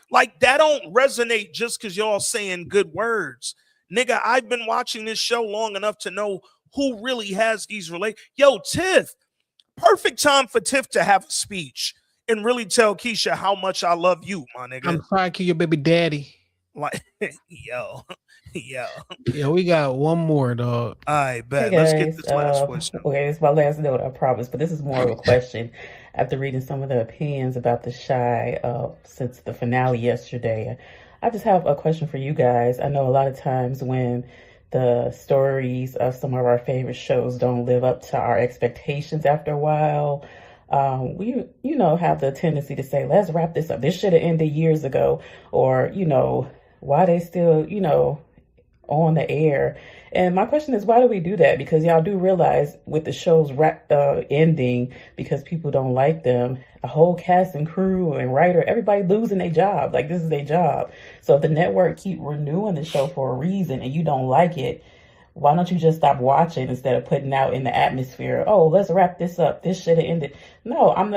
Like, that don't resonate just because y'all saying good words. Nigga, I've been watching this show long enough to know who really has these Yo, Tiff, perfect time for Tiff to have a speech and really tell Keisha how much I love you, my nigga. I'm trying to kill your baby daddy. Like, yo. Yeah, we got one more, dog. All right, bet. Hey Let's get this last question. Okay, it's my last note, I promise, but this is more of a question. After reading some of the opinions about the Shy since the finale yesterday, I just have a question for you guys. I know a lot of times when the stories of some of our favorite shows don't live up to our expectations after a while, we, have the tendency to say, let's wrap this up. This should have ended years ago. Or, why they still, on the air. And my question is, why do we do that? Because y'all do realize with the show's ending, because people don't like them, a whole cast and crew and writer, everybody losing their job. Like, this is their job. So if the network keep renewing the show for a reason and you don't like it, why don't you just stop watching instead of putting out in the atmosphere, oh, let's wrap this up. This should have ended. No, I'm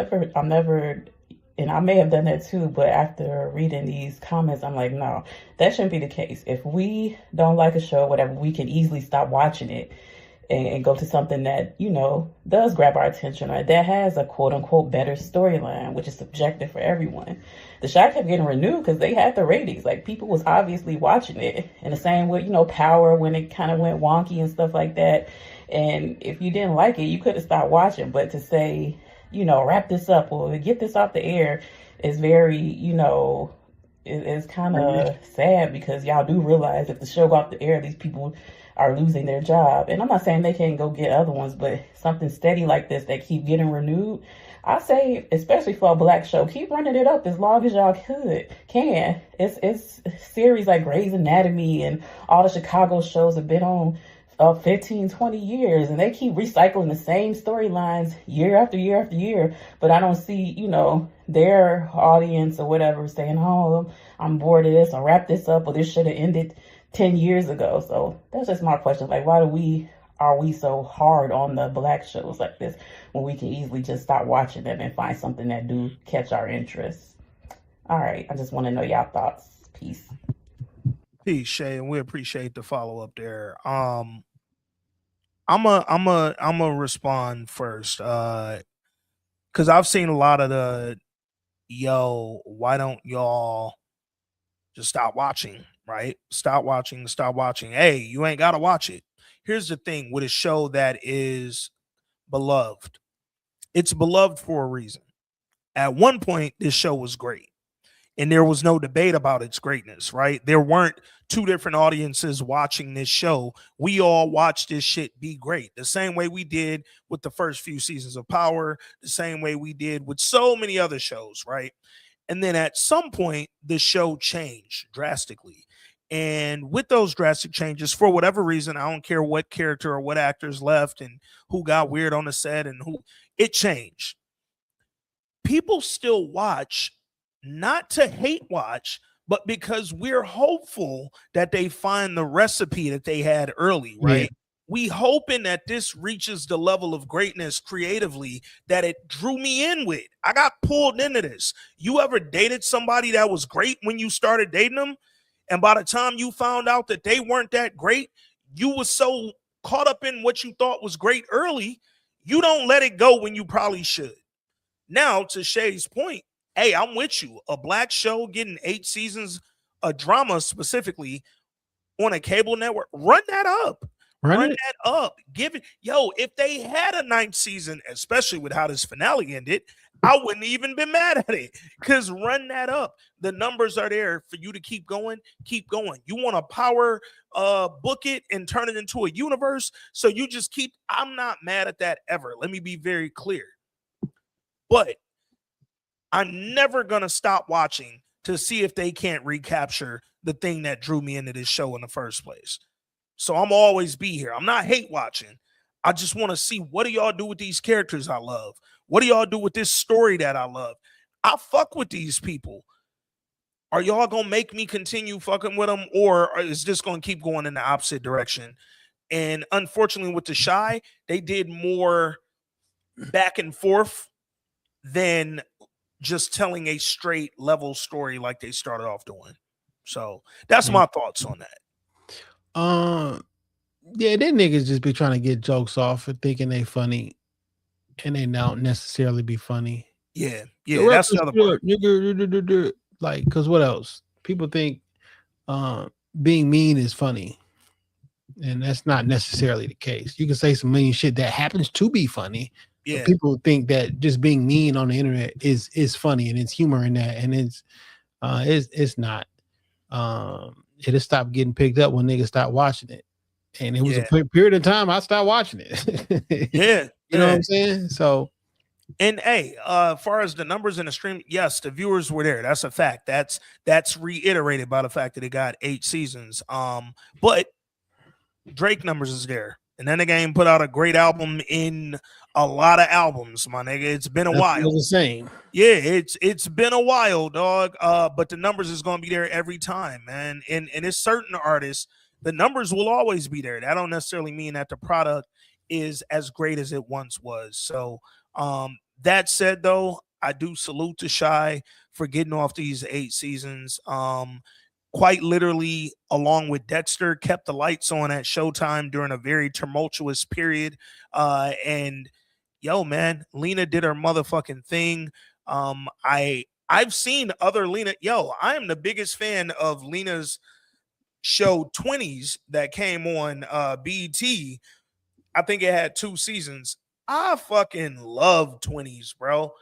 never, and I may have done that too, but after reading these comments, I'm like, no, that shouldn't be the case. If we don't like a show, whatever, we can easily stop watching it and go to something that, does grab our attention, or that has a quote unquote better storyline, which is subjective for everyone. The Shy kept getting renewed because they had the ratings. Like, people was obviously watching it. And the same with, Power, when it kind of went wonky and stuff like that. And if you didn't like it, you could have stopped watching. But to say, wrap this up or get this off the air is very, it's kind of sad, because y'all do realize if the show go off the air, these people are losing their job. And I'm not saying they can't go get other ones, but something steady like this that keep getting renewed, I say, especially for a Black show, keep running it up as long as y'all can. It's series like Grey's Anatomy and all the Chicago shows have been on 15, 20 years, and they keep recycling the same storylines year after year after year. But I don't see, their audience or whatever saying, oh, I'm bored of this, or wrap this up, or this should have ended 10 years ago. So that's just my question. Like, why are we so hard on the Black shows like this when we can easily just stop watching them and find something that do catch our interest? All right. I just want to know y'all thoughts. Peace. Peace, Shay, and we appreciate the follow up there. I'm a respond first, because I've seen a lot of the why don't y'all just stop watching, right? Stop watching. Hey, you ain't gotta watch it. Here's the thing with a show that is beloved. It's beloved for a reason. At one point, this show was great, and there was no debate about its greatness, right? There weren't two different audiences watching this show. We all watched this shit be great. The same way we did with the first few seasons of Power, the same way we did with so many other shows, right? And then at some point, the show changed drastically. And with those drastic changes, for whatever reason, I don't care what character or what actors left and who got weird on the set and who, it changed. People still watch, not to hate watch, but because we're hopeful that they find the recipe that they had early, right? Yeah. We hoping that this reaches the level of greatness creatively that it drew me in with. I got pulled into this. You ever dated somebody that was great when you started dating them? And by the time you found out that they weren't that great, you were so caught up in what you thought was great early, you don't let it go when you probably should. Now, to Shay's point, hey, I'm with you. A Black show getting 8 seasons, a drama specifically on a cable network, run that up. Run that up. Give it. If they had a 9th season, especially with how this finale ended, I wouldn't even been mad at it, because run that up. The numbers are there for you to keep going. Keep going. You want to power book it and turn it into a universe. So you just keep. I'm not mad at that ever. Let me be very clear. But I'm never going to stop watching to see if they can't recapture the thing that drew me into this show in the first place. So I'm always be here. I'm not hate watching. I just want to see, what do y'all do with these characters I love? What do y'all do with this story that I love? I fuck with these people. Are y'all gonna make me continue fucking with them, or is this gonna keep going in the opposite direction? And unfortunately, with the Shy, they did more back and forth than just telling a straight level story like they started off doing. So that's my thoughts on that. Yeah, they niggas just be trying to get jokes off and thinking they funny, and they don't necessarily be funny. Yeah, that's the other part. Nigga, like, because what else? People think being mean is funny, and that's not necessarily the case. You can say some mean shit that happens to be funny. Yeah, but people think that just being mean on the internet is funny, and it's humor in that, and it's not. It'll stop getting picked up when niggas stop watching it. And it was a period of time I stopped watching it. You know what I'm saying? So, and hey, as far as the numbers in the stream, yes, the viewers were there. That's a fact. That's reiterated by the fact that it got 8 seasons. But Drake numbers is there, and then the game put out a great album in a lot of albums, my nigga. It's been a while. The same. Yeah, it's been a while, dog. But the numbers is gonna be there every time, man. And it's certain artists. The numbers will always be there. That don't necessarily mean that the product is as great as it once was. So that said, though, I do salute the Shy for getting off these 8 seasons. Quite literally, along with Dexter, kept the lights on at Showtime during a very tumultuous period. And yo, man, Lena did her motherfucking thing. I've seen other Lena. Yo, I am the biggest fan of Lena's show 20s that came on BET. I think it had 2 seasons. I fucking love 20s, bro.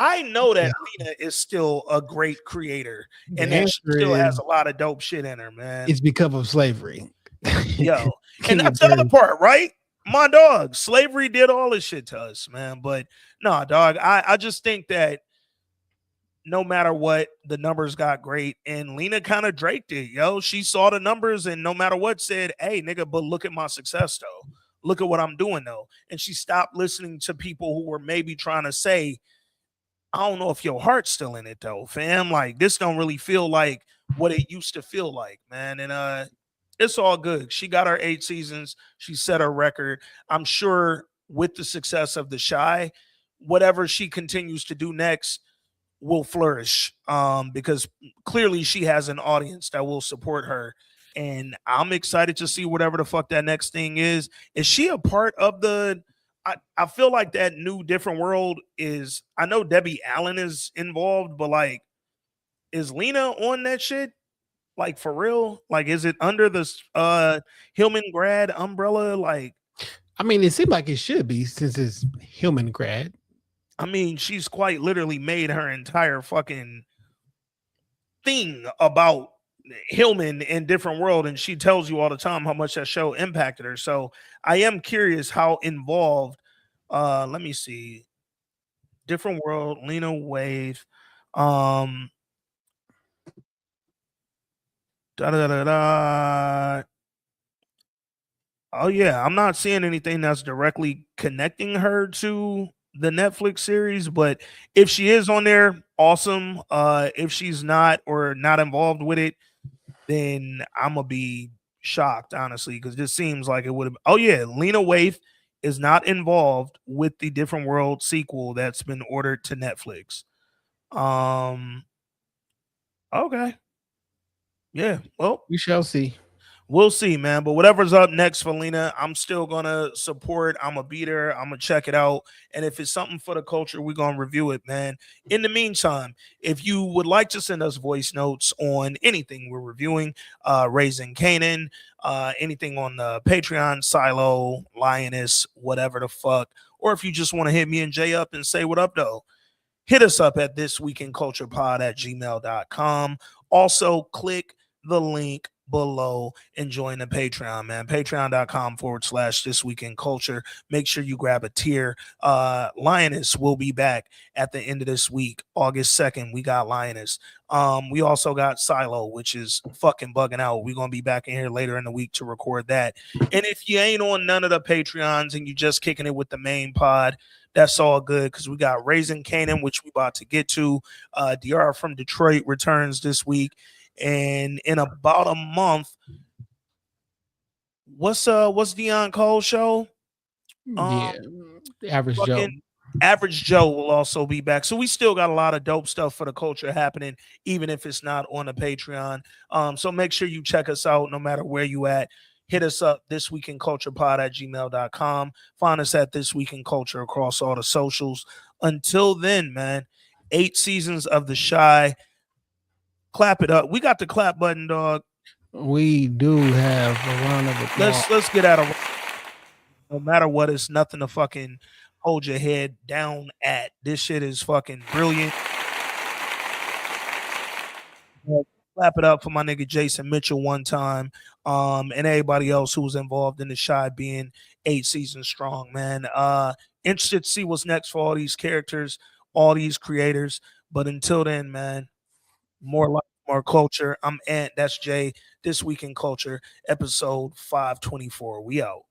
I know that Lena is still a great creator, and that she still has a lot of dope shit in her, man. It's because of slavery. Yo, and that's the other part, right? My dog, slavery did all this shit to us, man. But no, dog, I just think that no matter what, the numbers got great, and Lena kind of draked it, yo. She saw the numbers, and no matter what, said, "Hey, nigga, but look at my success, though. Look at what I'm doing, though." And she stopped listening to people who were maybe trying to say, "I don't know if your heart's still in it, though, fam. Like, this don't really feel like what it used to feel like, man." And it's all good. She got her 8 seasons. She set her record. I'm sure with the success of the Shy, whatever she continues to do next will flourish, because clearly she has an audience that will support her, and I'm excited to see whatever the fuck that next thing is. Is she a part of the I feel like that new Different World is, I know Debbie Allen is involved, but like, is Lena on that shit? Like, for real? Like, is it under the Hillman grad umbrella? Like, I mean, it seemed like it should be, since it's Hillman grad. I mean, she's quite literally made her entire fucking thing about Hillman and Different World, and she tells you all the time how much that show impacted her. So I am curious how involved. Let me see. Different World, Lena Waithe. Oh yeah, I'm not seeing anything that's directly connecting her to the Netflix series, but if she is on there, awesome. If she's not, or not involved with it, then I'm gonna be shocked, honestly, because this seems like it would have. Oh yeah, Lena Waithe is not involved with the Different World sequel that's been ordered to Netflix. Okay. Yeah, well, we shall see. We'll see, man. But whatever's up next for Lena, I'm still gonna support. I'm gonna be there. I'm gonna check it out. And if it's something for the culture, we're gonna review it, man. In the meantime, if you would like to send us voice notes on anything we're reviewing, Raising Canaan, anything on the Patreon, Silo, Lioness, whatever the fuck, or if you just want to hit me and Jay up and say what up, though, hit us up at thisweekinculturepod@gmail.com. Also, click the link below and join the Patreon, man. Patreon.com/This Week in Culture. Make sure you grab a tier. Lioness will be back at the end of this week, August 2nd. We got Lioness. We also got Silo, which is fucking bugging out. We're gonna be back in here later in the week to record that. And if you ain't on none of the Patreons and you just kicking it with the main pod, that's all good, because we got Raising Canaan, which we about to get to. DR from Detroit returns this week. And in about a month, what's Deion Cole's show? Average Joe. Average Joe will also be back. So we still got a lot of dope stuff for the culture happening, even if it's not on the Patreon. So make sure you check us out no matter where you at. Hit us up, thisweekinculturepod@gmail.com. Find us at This Week in Culture across all the socials. Until then, man, 8 seasons of The Chi. Clap it up. We got the clap button, dog. We do have a round of applause. Let's get out of. No matter what, it's nothing to fucking hold your head down at. This shit is fucking brilliant. Clap it up for my nigga Jason Mitchell one time, and everybody else who was involved in The Chi being 8 seasons strong, man. Interested to see what's next for all these characters, all these creators. But until then, man, more life, more culture. I'm Ant. That's Jay. This Week in Culture, episode 524. We out.